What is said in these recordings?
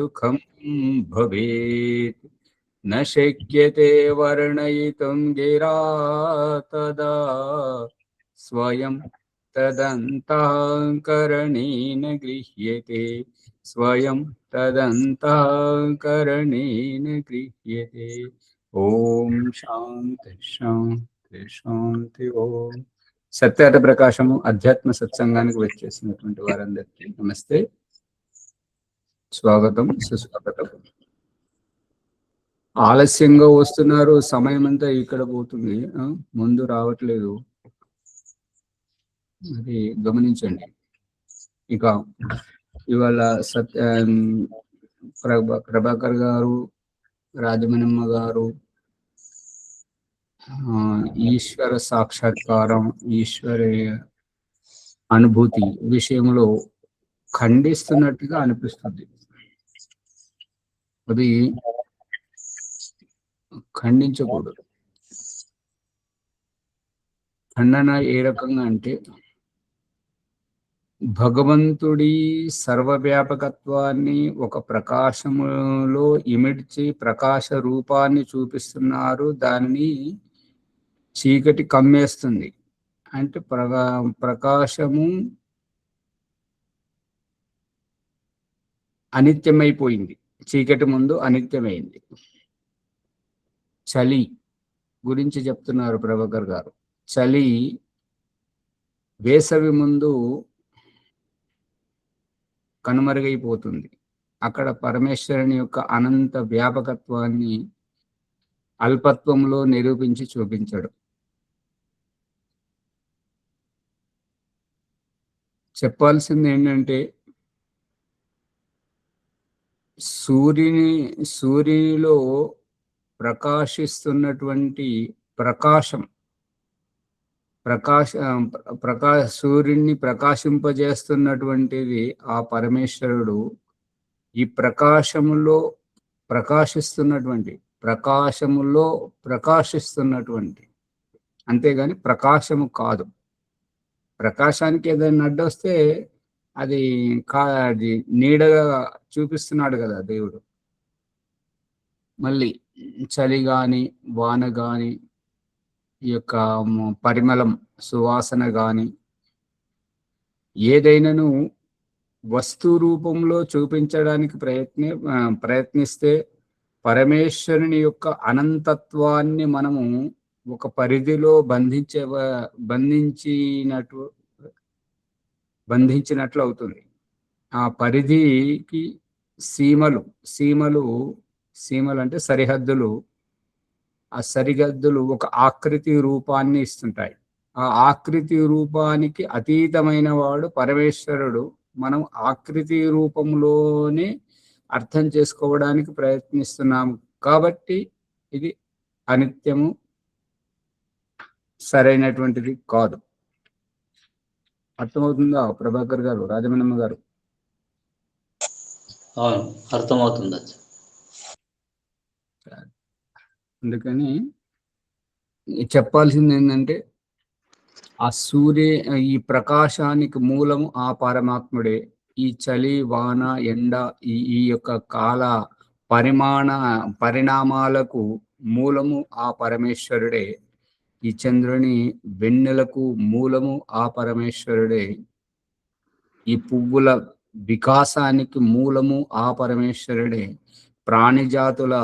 सुखं भवेत् न शक्यते वर्णयितुं गिरा तदा स्वयं तदन्तःकरणेन गृह्यते स्वयं तदन्तःकरणेन गृह्यते। ఓం శాంతి శాంతి శాంతి ఓం. సత్యార్థ ప్రకాశము అధ్యాత్మ సత్సంగానికి వచ్చేసినటువంటి వారందరికీ నమస్తే, స్వాగతం, సుస్వాగతం. ఆలస్యంగా వస్తున్నారు, సమయం అంతా ఇక్కడ పోతుంది, ముందు రావట్లేదు, అది గమనించండి. ఇక ఇవాళ ప్రభాకర్ గారు, రాజమణమ్మ గారు ఈశ్వర సాక్షాత్కారం, ఈశ్వర అనుభూతి విషయంలో ఖండిస్తున్నట్టుగా అనిపిస్తుంది. అది ఖండించకూడదు. ఖండన ఏ రకంగా అంటే, భగవంతుడి సర్వవ్యాపకత్వాన్ని ఒక ప్రకాశములో ఇమిడ్చి ప్రకాశ రూపాన్ని చూపిస్తున్నారు, దానిని చీకటి కమ్మేస్తుంది. అంటే ప్రకాశము అనిత్యమైపోయింది, చీకటి ముందు అనిత్యమైంది. చలి గురించి చెప్తున్నారు ప్రభాకర్ గారు. చలి వేసవి ముందు కనుమరుగైపోతుంది. అక్కడ పరమేశ్వరుని యొక్క అనంత వ్యాపకత్వాన్ని అల్పత్వంలో నిరూపించి చూపించడు. చెప్పాల్సింది ఏంటంటే, సూర్యునిలో ప్రకాశిస్తున్నటువంటి సూర్యుడిని ప్రకాశింపజేస్తున్నటువంటిది ఆ పరమేశ్వరుడు. ఈ ప్రకాశములో ప్రకాశిస్తున్నటువంటి, అంతేగాని ప్రకాశము కాదు. ప్రకాశానికి ఏదైనా అడ్డొస్తే అది నీడగా చూపిస్తున్నాడు కదా దేవుడు. మళ్ళీ చలి గాని, వాన గాని, ఈ యొక్క పరిమళం, సువాసన గాని, ఏదైనాను వస్తు రూపంలో చూపించడానికి ప్రయత్నిస్తే పరమేశ్వరుని యొక్క అనంతత్వాన్ని మనము ఒక పరిధిలో బంధించినట్లు అవుతుంది. ఆ పరిధికి సీమలు అంటే సరిహద్దులు. ఆ సరిహద్దులు ఒక ఆకృతి రూపాన్ని ఇస్తుంటాయి. ఆ ఆకృతి రూపానికి అతీతమైన వాడు పరమేశ్వరుడు. మనం ఆకృతి రూపంలోనే అర్థం చేసుకోవడానికి ప్రయత్నిస్తున్నాము కాబట్టి ఇది అనిత్యము, సరైనటువంటిది కాదు. అర్థమవుతుందా ప్రభాకర్ గారు, రాజమణమ్మ గారు? అర్థమవుతుంది. అందుకని చెప్పాల్సింది ఏంటంటే, ఈ ప్రకాశానికి మూలము ఆ పరమాత్ముడే. ఈ చలి, వాన, ఎండ, ఈ యొక్క కాల పరిణామాలకు మూలము ఆ పరమేశ్వరుడే. ఈ చంద్రుని వెన్నెలకు మూలము ఆ పరమేశ్వరుడే. ఈ పువ్వుల వికాసానికి మూలము ఆ పరమేశ్వరుడే. ప్రాణిజాతుల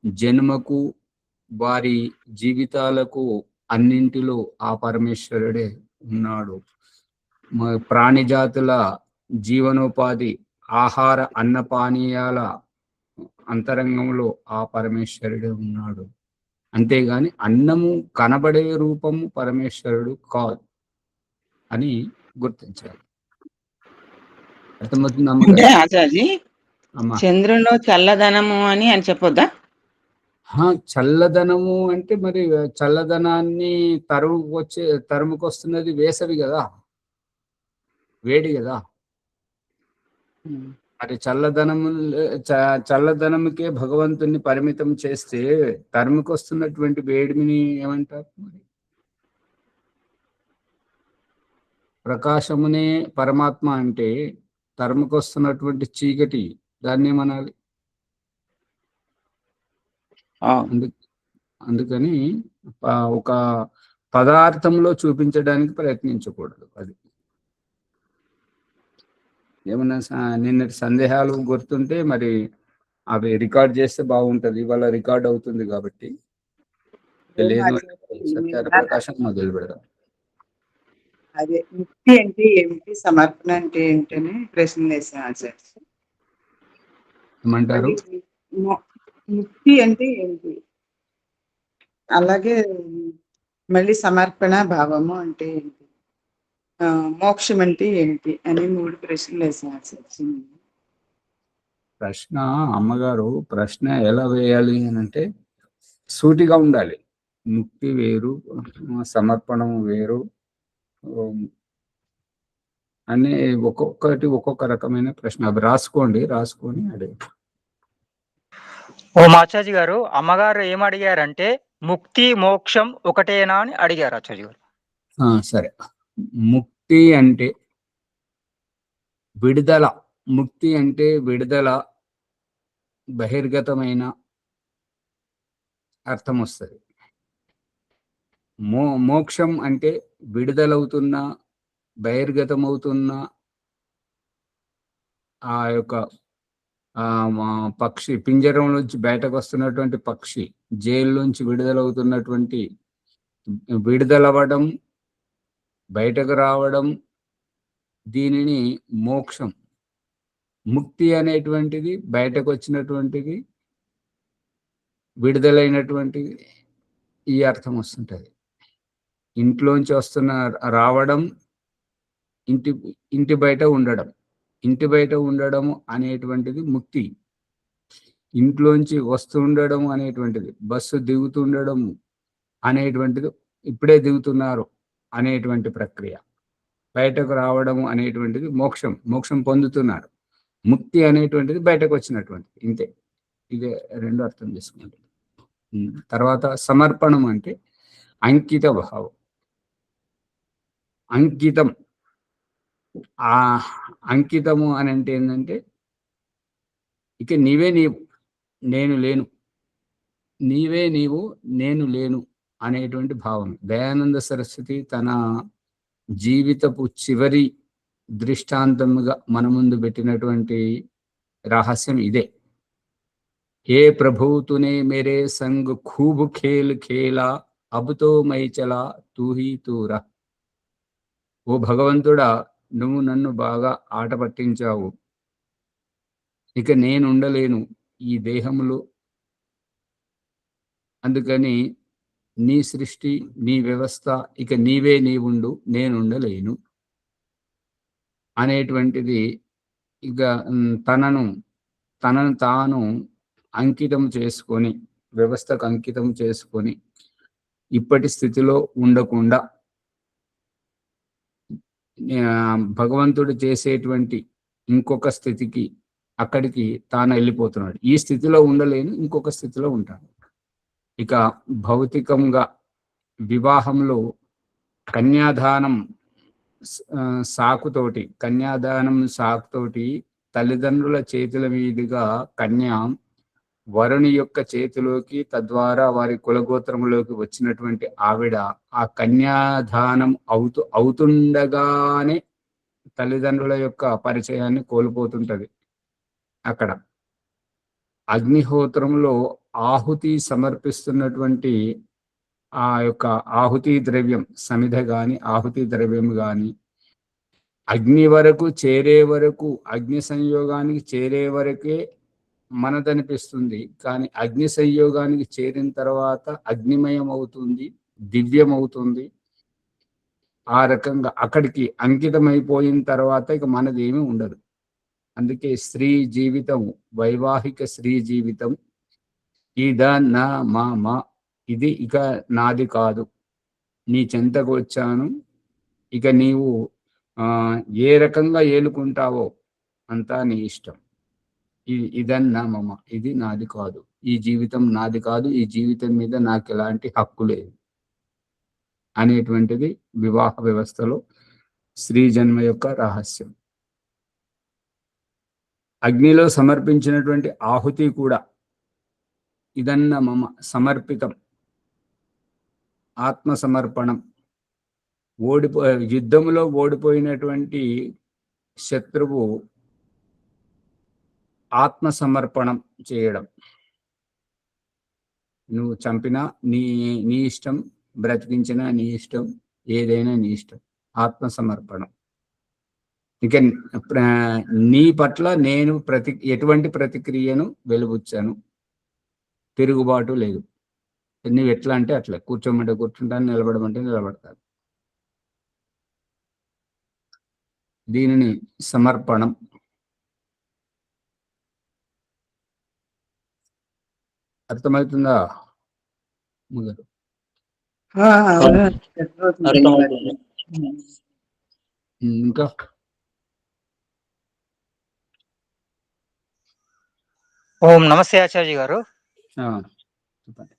జన్మకు, వారి జీవితాలకు అన్నింటిలో ఆ పరమేశ్వరుడే ఉన్నాడు. ప్రాణిజాతుల జీవనోపాధి, ఆహార అన్నపానీయాల అంతరంగంలో ఆ పరమేశ్వరుడే ఉన్నాడు. అంతేగాని అన్నము కనబడే రూపము పరమేశ్వరుడు కాదు అని గుర్తించాలి. అంటే ఆచార్య, చంద్రులో చల్లదనము అని చెప్పొద్దా? చల్లదనము అంటే మరి చల్లదనాన్ని తరుముకొస్తున్నది వేసవి కదా, వేడి కదా. మరి చల్లదనముకే భగవంతుని పరిమితం చేస్తే తరుముకొస్తున్నటువంటి వేడిని ఏమంటారు? మరి ప్రకాశమునే పరమాత్మ అంటే తరుముకొస్తున్నటువంటి చీకటి దాన్ని ఏమనాలి? అందుకని ఒక పదార్థంలో చూపించడానికి ప్రయత్నించకూడదు. అది ఏమన్నా నిన్నటి సందేహాలు గుర్తుంటే మరి అవి రికార్డ్ చేస్తే బాగుంటది. ఇవాళ రికార్డ్ అవుతుంది కాబట్టి లేదు సత్యాల ప్రకాశం మొదలు పెడదాం. అదే ముక్తి అంటే ఏమిటి, సమర్పణ అంటే ఏంటని ప్రశ్న వేసాను సార్. ఏమంటారు? ముక్తి అంటే ఏంటి, అలాగే మళ్ళీ సమర్పణ భావము అంటే ఏంటి, మోక్షం అంటే ఏంటి అని 3 ప్రశ్నలు వేసాను సార్. ప్రశ్న అమ్మగారు ప్రశ్న ఎలా వేయాలి అని అంటే సూటిగా ఉండాలి. ముక్తి వేరు, సమర్పణం వేరు అని ఒక్కొక్కటి ఒక్కొక్క రకమైన ప్రశ్న. అవి రాసుకొని అదే. ఓ మాచాజీ గారు, అమ్మగారు ఏమడిగారంటే ముక్తి మోక్షం ఒకటేనా అని అడిగారు ఆచార్య గారు. సరే, ముక్తి అంటే విడుదల. ముక్తి అంటే విడుదల, బహిర్గతమైన అర్థం వస్తుంది. మోక్షం అంటే విడుదలవుతున్న, బహిర్గతమవుతున్న ఆ యొక్క పక్షి, పింజరం నుంచి బయటకు వస్తున్నటువంటి పక్షి, జైలు నుంచి విడుదలవుతున్నటువంటి, విడుదలవ్వడం, బయటకు రావడం, దీనిని మోక్షం. ముక్తి అనేటువంటిది బయటకు వచ్చినటువంటిది, విడుదలైనటువంటిది, ఈ అర్థం వస్తుంటది. ఇంట్లోంచి రావడం, ఇంటి బయట ఉండడం. ఇంటి బయట ఉండడం అనేటువంటిది ముక్తి. ఇంట్లోంచి వస్తుండడం అనేటువంటిది, బస్సు దిగుతుండడం అనేటువంటిది, ఇప్పుడే దిగుతున్నారు అనేటువంటి ప్రక్రియ. బయటకు రావడం అనేటువంటిది మోక్షం పొందుతున్నారు. ముక్తి అనేటువంటిది బయటకు వచ్చినటువంటిది. ఇంతే. ఇదే రెండు అర్థం చేసుకోండి. తర్వాత సమర్పణం అంటే అంకిత భావం. అంకితం. ఆ అంకితము అని అంటే ఏంటంటే ఇక నీవే నీవు, నేను లేను, నీవే నీవు, నేను లేను అనేటువంటి భావం. దయానంద సరస్వతి తన జీవితపు చివరి దృష్టాంతముగా మన ముందు పెట్టినటువంటి రహస్యం ఇదే. హే ప్రభు తునే మేరే సంగ్ ఖూబ్ ఖేల్ ఖేలా, అబుతో మైచలా తూహీ తూరా. ఓ భగవంతుడా, నువ్వు నన్ను బాగా ఆట పట్టించావు, ఇక నేను ఉండలేను ఈ దేహంలో, అందుకని నీ సృష్టి, నీ వ్యవస్థ, ఇక నీవే నీవుండు, నేనుండలేను అనేటువంటిది. ఇక తనను తాను అంకితం చేసుకొని, వ్యవస్థకు అంకితం చేసుకొని, ఇప్పటి స్థితిలో ఉండకుండా భగవంతుడు చేసేటువంటి ఇంకొక స్థితికి, అక్కడికి తాను వెళ్ళిపోతున్నాడు. ఈ స్థితిలో ఉండలేను, ఇంకొక స్థితిలో ఉంటాను. ఇక భౌతికంగా వివాహంలో కన్యాదానం సాకుతోటి తల్లిదండ్రుల చేతుల మీదుగా కన్యా వరుని యొక్క చేతిలోకి, తద్వారా వారి కులగోత్రంలోకి వచ్చినటువంటి ఆవిడ ఆ కన్యాదానం అవుతుండగానే తల్లిదండ్రుల యొక్క పరిచయాన్ని కోల్పోతుంటది. అక్కడ అగ్నిహోత్రంలో ఆహుతి సమర్పిస్తున్నటువంటి ఆ యొక్క ఆహుతి ద్రవ్యం, సమిధ గాని ఆహుతి ద్రవ్యం గాని అగ్ని వరకు చేరే వరకు, అగ్ని సంయోగానికి చేరే వరకే మనదనిపిస్తుంది. కానీ అగ్ని సంయోగానికి చేరిన తర్వాత అగ్నిమయం అవుతుంది, దివ్యం అవుతుంది. ఆ రకంగా అక్కడికి అంకితమైపోయిన తర్వాత ఇక మనది ఏమీ ఉండదు. అందుకే స్త్రీ జీవితం, వైవాహిక స్త్రీ జీవితం ఇది ఇక నాది కాదు, నీ చెంతకు వచ్చాను, ఇక నీవు ఏ రకంగా ఏలుకుంటావో అంతా నీ ఇష్టం, ఇదన్నా మమ, ఇది నాది కాదు, ఈ జీవితం నాది కాదు, ఈ జీవితం మీద నాకు ఎలాంటి హక్కు లేదు అనేటువంటిది వివాహ వ్యవస్థలో స్త్రీ జన్మ యొక్క రహస్యం. అగ్నిలో సమర్పించినటువంటి ఆహుతి కూడా ఇదన్న మమ సమర్పితం, ఆత్మ సమర్పణం. యుద్ధంలో ఓడిపోయినటువంటి శత్రువు ఆత్మ సమర్పణం చేయడం. నువ్వు చంపినా నీ నీ ఇష్టం, బ్రతికించినా నీ ఇష్టం, ఏదైనా నీ ఇష్టం. ఆత్మ సమర్పణం. ఇక నీ పట్ల నేను ఎటువంటి ప్రతిక్రియను వెలుబుచ్చాను, తిరుగుబాటు లేదు. నువ్వు ఎట్లా అంటే అట్లా, కూర్చోమంటే కూర్చుంటాను, నిలబడమంటే నిలబడతాను. దీనిని సమర్పణం. అర్థమవుతుందా మొదలు? అర్థమవుతుంది. ఇంకా ఓం నమస్తే ఆచార్య గారు. చెప్పండి.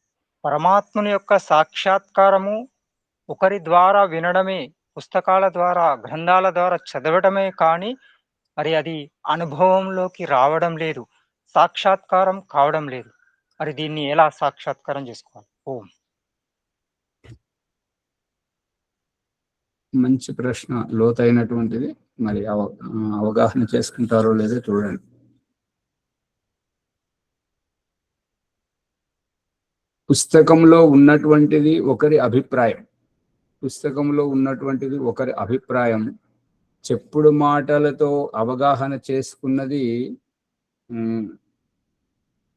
పరమాత్ముని యొక్క సాక్షాత్కారము ఒకరి ద్వారా వినడమే, పుస్తకాల ద్వారా, గ్రంథాల ద్వారా చదవడమే కానీ మరి అది అనుభవంలోకి రావడం లేదు, సాక్షాత్కారం కావడం లేదు. మరి దీన్ని ఎలా సాక్షాత్కారం చేసుకోవాలి? ఓం. మంచి ప్రశ్న, లోతైనటువంటిది. మరి అవగాహన చేసుకుంటారో లేదో చూడండి. పుస్తకంలో ఉన్నటువంటిది ఒకరి అభిప్రాయం. పుస్తకంలో ఉన్నటువంటిది ఒకరి అభిప్రాయం. చెప్పుడు మాటలతో అవగాహన చేసుకున్నది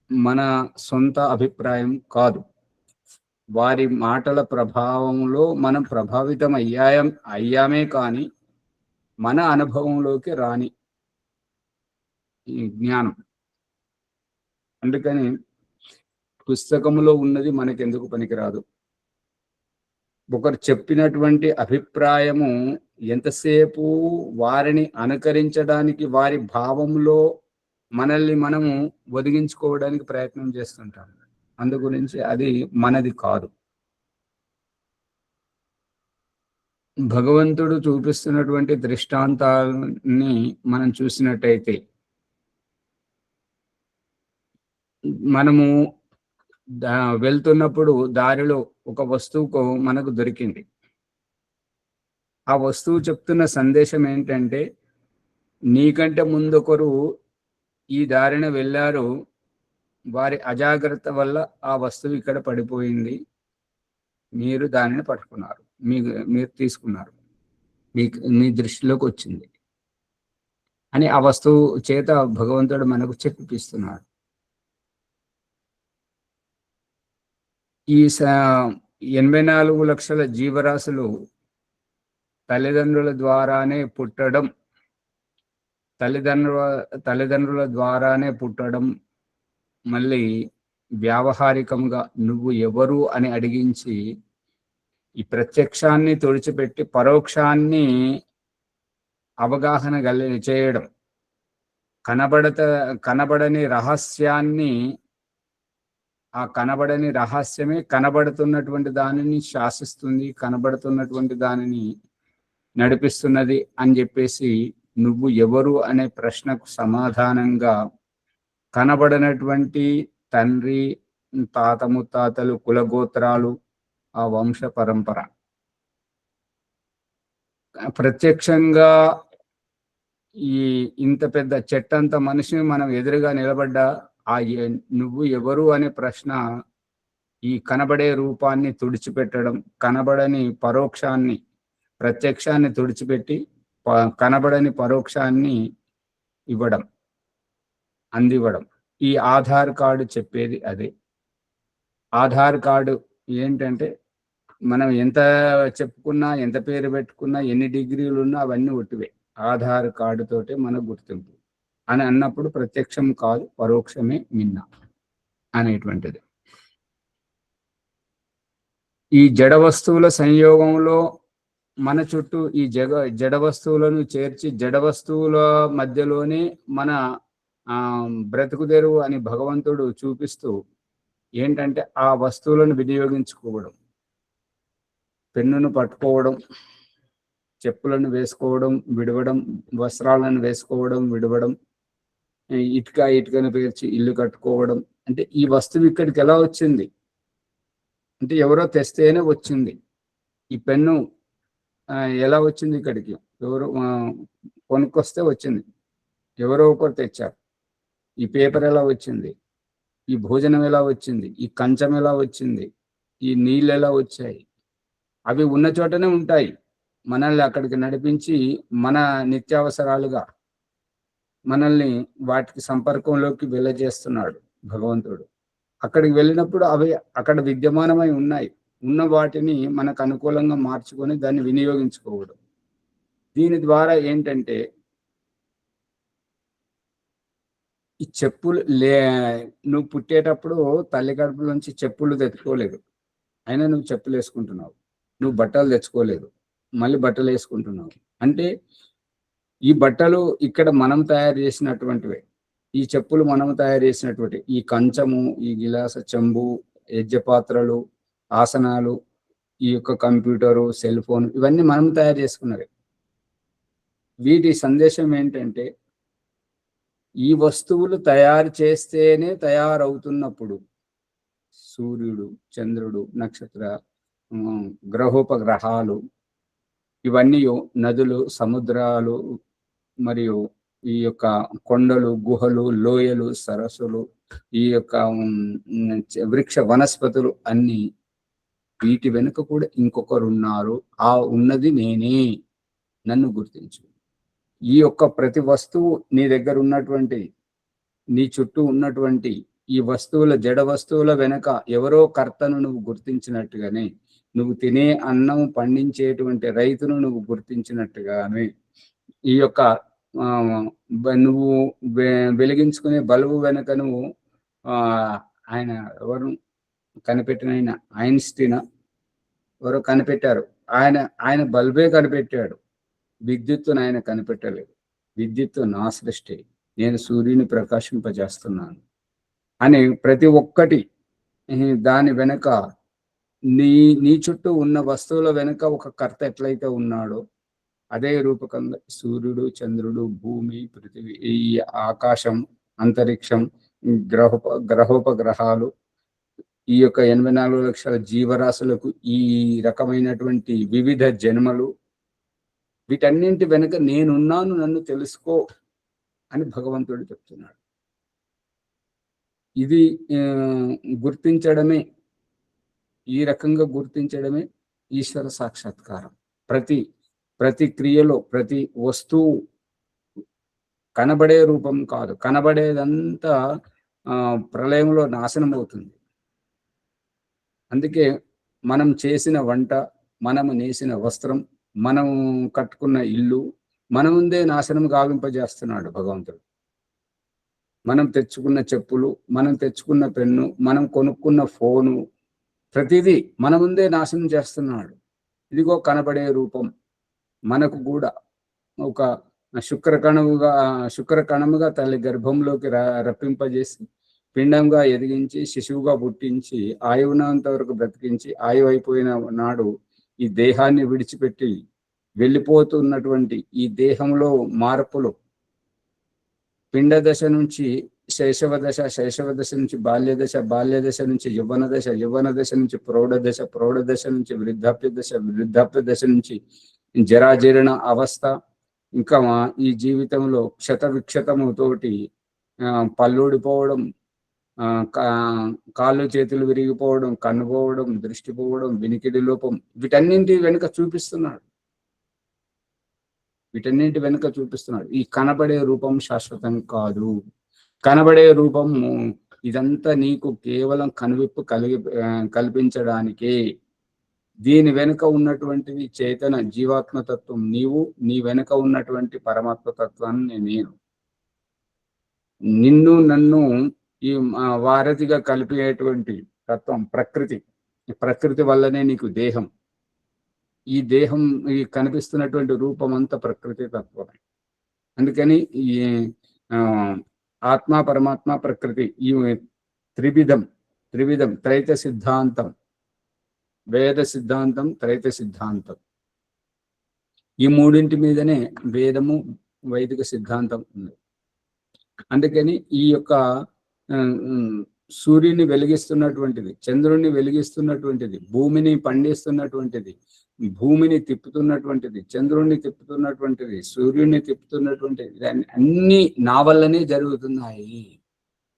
మన సొంత అభిప్రాయం కాదు. వారి మాటల ప్రభావంలో మనం ప్రభావితం అయ్యామే కానీ మన అనుభవంలోకి రాని ఈ జ్ఞానం. అందుకని పుస్తకంలో ఉన్నది మనకెందుకు పనికిరాదు. ఒకరు చెప్పినటువంటి అభిప్రాయము ఎంతసేపు వారిని అనుకరించడానికి, వారి భావంలో మనల్ని మనము ఒదిగించుకోవడానికి ప్రయత్నం చేస్తుంటాం. అందు గురించి అది మనది కాదు. భగవంతుడు చూపిస్తున్నటువంటి దృష్టాంతాన్ని మనం చూసినట్టయితే, మనము వెళ్తున్నప్పుడు దారిలో ఒక వస్తువుకు మనకు దొరికింది. ఆ వస్తువు చెప్తున్న సందేశం ఏంటంటే, నీకంటే ముందొకరు ఈ దారిన వెళ్ళారు, వారి అజాగ్రత్త వల్ల ఆ వస్తువు ఇక్కడ పడిపోయింది, మీరు దానిని పట్టుకున్నారు, మీరు తీసుకున్నారు, మీ దృష్టిలోకి వచ్చింది అని ఆ వస్తువు చేత భగవంతుడు మనకు చెప్పిస్తున్నాడు. ఈ 84 లక్షల జీవరాశులు తల్లిదండ్రుల ద్వారానే పుట్టడం, తల్లిదండ్రుల ద్వారానే పుట్టడం, మళ్ళీ వ్యావహారికంగా నువ్వు ఎవరు అని అడిగించి ఈ ప్రత్యక్షాన్ని తుడిచిపెట్టి పరోక్షాన్ని అవగాహన చేయడం, కనబడని రహస్యాన్ని, ఆ కనబడని రహస్యమే కనబడుతున్నటువంటి దానిని శాసిస్తుంది, కనబడుతున్నటువంటి దానిని నడిపిస్తున్నది అని చెప్పేసి, నువ్వు ఎవరు అనే ప్రశ్నకు సమాధానంగా కనబడినటువంటి తండ్రి, తాత ముత్తాతలు, కులగోత్రాలు, ఆ వంశ పరంపర, ప్రత్యక్షంగా ఈ ఇంత పెద్ద చెట్టంత మనిషిని మనం ఎదురుగా నిలబడ్డా నువ్వు ఎవరు అనే ప్రశ్న ఈ కనబడే రూపాన్ని తుడిచిపెట్టడం, కనబడని పరోక్షాన్ని, ప్రత్యక్షాన్ని తుడిచిపెట్టి కనబడని పరోక్షాన్ని అందివ్వడం. ఈ ఆధార్ కార్డు చెప్పేది అదే. ఆధార్ కార్డు ఏంటంటే, మనం ఎంత చెప్పుకున్నా, ఎంత పేరు పెట్టుకున్నా, ఎన్ని డిగ్రీలు ఉన్నా అవన్నీ ఒట్టివే. ఆధార్ కార్డు తోటే మన గుర్తింపు అని అన్నప్పుడు ప్రత్యక్షం కాదు, పరోక్షమే మిన్న అనేటువంటిది. ఈ జడ వస్తువుల సంయోగంలో మన చుట్టూ ఈ జడ వస్తువులను చేర్చి, జడ వస్తువుల మధ్యలోనే మన బ్రతుకుదెరువు అని భగవంతుడు చూపిస్తూ ఏంటంటే, ఆ వస్తువులను వినియోగించుకోవడం, పెన్నును పట్టుకోవడం, చెప్పులను వేసుకోవడం, విడవడం, వస్త్రాలను వేసుకోవడం, విడవడం, ఇటుకను పేర్చి ఇల్లు కట్టుకోవడం. అంటే ఈ వస్తువు ఇక్కడికి ఎలా వచ్చింది అంటే ఎవరో తెస్తేనే వచ్చింది. ఈ పెన్ను ఎలా వచ్చింది ఇక్కడికి? ఎవరో కొనుక్కొస్తే వచ్చింది. ఎవరో ఒకరు తెచ్చారు. ఈ పేపర్ ఎలా వచ్చింది? ఈ భోజనం ఎలా వచ్చింది? ఈ కంచం ఎలా వచ్చింది? ఈ నీళ్ళు ఎలా వచ్చాయి? అవి ఉన్న చోటనే ఉంటాయి. మనల్ని అక్కడికి నడిపించి మన నిత్యావసరాలుగా మనల్ని వాటికి సంపర్కంలోకి వెళ్ళజేస్తున్నాడు భగవంతుడు. అక్కడికి వెళ్ళినప్పుడు అవి అక్కడ విద్యమానమై ఉన్నాయి. ఉన్న వాటిని మనకు అనుకూలంగా మార్చుకొని దాన్ని వినియోగించుకోవడం. దీని ద్వారా ఏంటంటే ఈ చెప్పులు నువ్వు పుట్టేటప్పుడు తల్లి కడుపులోంచి చెప్పులు తెచ్చుకోలేదు, అయినా నువ్వు చెప్పులు వేసుకుంటున్నావు. నువ్వు బట్టలు తెచ్చుకోలేదు, మళ్ళీ బట్టలు వేసుకుంటున్నావు. అంటే ఈ బట్టలు ఇక్కడ మనం తయారు చేసినటువంటివే. ఈ చెప్పులు మనం తయారు చేసినటువంటి ఈ కంచము, ఈ గిలాస చెంబు, యజ్ఞపాత్రలు, ఆసనాలు, ఈ యొక్క కంప్యూటరు, సెల్ ఫోన్, ఇవన్నీ మనం తయారు చేసుకున్నవి. వీటి సందేశం ఏంటంటే ఈ వస్తువులు తయారు చేస్తేనే తయారవుతున్నప్పుడు సూర్యుడు, చంద్రుడు, నక్షత్ర గ్రహోపగ్రహాలు, ఇవన్నీ నదులు, సముద్రాలు, మరియు ఈ యొక్క కొండలు, గుహలు, లోయలు, సరస్సులు, ఈ యొక్క వృక్ష వనస్పతులు అన్ని, వీటి వెనుక కూడా ఇంకొకరు ఉన్నారు. ఆ ఉన్నది నేనే, నన్ను గుర్తించు. ఈ యొక్క ప్రతి వస్తువు నీ దగ్గర ఉన్నటువంటి, నీ చుట్టూ ఉన్నటువంటి ఈ వస్తువుల, జడ వస్తువుల వెనక ఎవరో కర్తను నువ్వు గుర్తించినట్టుగానే, నువ్వు తినే అన్నం పండించేటువంటి రైతును నువ్వు గుర్తించినట్టుగానే, ఈ యొక్క నువ్వు వెలిగించుకునే బల్బు వెనక నువ్వు ఆయన ఎవరు కనిపెట్టిన, ఆయన ఐన్స్టీన్ ఎవరో కనిపెట్టారు. ఆయన బల్బే కనిపెట్టాడు, విద్యుత్తును ఆయన కనిపెట్టలేదు. విద్యుత్తు నా సృష్టి, నేను సూర్యుని ప్రకాశింపజేస్తున్నాను అని ప్రతి ఒక్కటి దాని వెనక నీ చుట్టూ ఉన్న వస్తువుల వెనుక ఒక కర్త ఎట్లయితే ఉన్నాడో అదే రూపకంగా సూర్యుడు, చంద్రుడు, భూమి, పృథివీ, ఈ ఆకాశం, అంతరిక్షం, గ్రహోపగ్రహాలు, ఈ యొక్క 84 లక్షల జీవరాశులకు ఈ రకమైనటువంటి వివిధ జన్మలు, వీటన్నింటి వెనుక నేనున్నాను, నన్ను తెలుసుకో అని భగవంతుడు చెప్తున్నాడు. ఇది గుర్తించడమే, ఈ రకంగా గుర్తించడమే ఈశ్వర సాక్షాత్కారం. ప్రతి క్రియలో, ప్రతి వస్తువు కనబడే రూపం కాదు, కనబడేదంతా ప్రళయంలో నాశనం అవుతుంది. అందుకే మనం చేసిన వంట, మనము నేసిన వస్త్రం, మనం కట్టుకున్న ఇల్లు మన ముందే నాశనం గావింపజేస్తున్నాడు భగవంతుడు. మనం తెచ్చుకున్న చెప్పులు, మనం తెచ్చుకున్న పెన్ను, మనం కొనుక్కున్న ఫోను, ప్రతిదీ మన ముందే నాశనం చేస్తున్నాడు. ఇదిగో కనబడే రూపం. మనకు కూడా ఒక శుక్రకణముగా తల్లి గర్భంలోకి రప్పింపజేసి, పిండంగా ఎదిగించి, శిశువుగా పుట్టించి, ఆయువునంత వరకు బ్రతికించి, ఆయువు అయిపోయిన నాడు ఈ దేహాన్ని విడిచిపెట్టి వెళ్ళిపోతున్నటువంటి ఈ దేహంలో మార్పులు, పిండ దశ నుంచి శైశవ దశ, శైశవ దశ నుంచి బాల్య దశ, బాల్య దశ నుంచి యవ్వన దశ, యవ్వన దశ నుంచి ప్రౌఢ దశ, ప్రౌఢ దశ నుంచి వృద్ధాప్య దశ, వృద్ధాప్య దశ నుంచి జరాజీర్ణ అవస్థ, ఇంకా ఈ జీవితంలో క్షత విక్షతముతోటి పళ్ళూడిపోవడం, కాళ్ళు చేతులు విరిగిపోవడం, కన్ను పోవడం, దృష్టి పోవడం, వినికిడి లోపం, వీటన్నింటి వెనుక చూపిస్తున్నాడు. ఈ కనబడే రూపం శాశ్వతం కాదు. కనబడే రూపం ఇదంతా నీకు కేవలం కనువిప్పు కల్పించడానికే. దీని వెనుక ఉన్నటువంటిది చేతన జీవాత్మతత్వం నీవు, నీ వెనుక ఉన్నటువంటి పరమాత్మతత్వాన్ని నేను. నిన్ను నన్ను ఈ వారధిగా కలిపేటువంటి తత్వం ప్రకృతి. ప్రకృతి వల్లనే నీకు దేహం. ఈ దేహం, ఈ కనిపిస్తున్నటువంటి రూపం అంతా ప్రకృతి తత్వమే. అందుకని ఈ ఆత్మ, పరమాత్మ, ప్రకృతి, ఈ త్రివిధం త్రైత సిద్ధాంతం, వేద సిద్ధాంతం, త్రైత సిద్ధాంతం, ఈ మూడింటి మీదనే వేదము, వైదిక సిద్ధాంతం ఉంది. అందుకని ఈ యొక్క ఆ, ఉమ్, సూర్యుని వెలిగిస్తున్నటువంటిది, చంద్రుడిని వెలిగిస్తున్నటువంటిది, భూమిని పండిస్తున్నటువంటిది, భూమిని తిప్పుతున్నటువంటిది, చంద్రుడిని తిప్పుతున్నటువంటిది, సూర్యుడిని తిప్పుతున్నటువంటిది, అన్ని నా వల్లనే జరుగుతున్నాయి.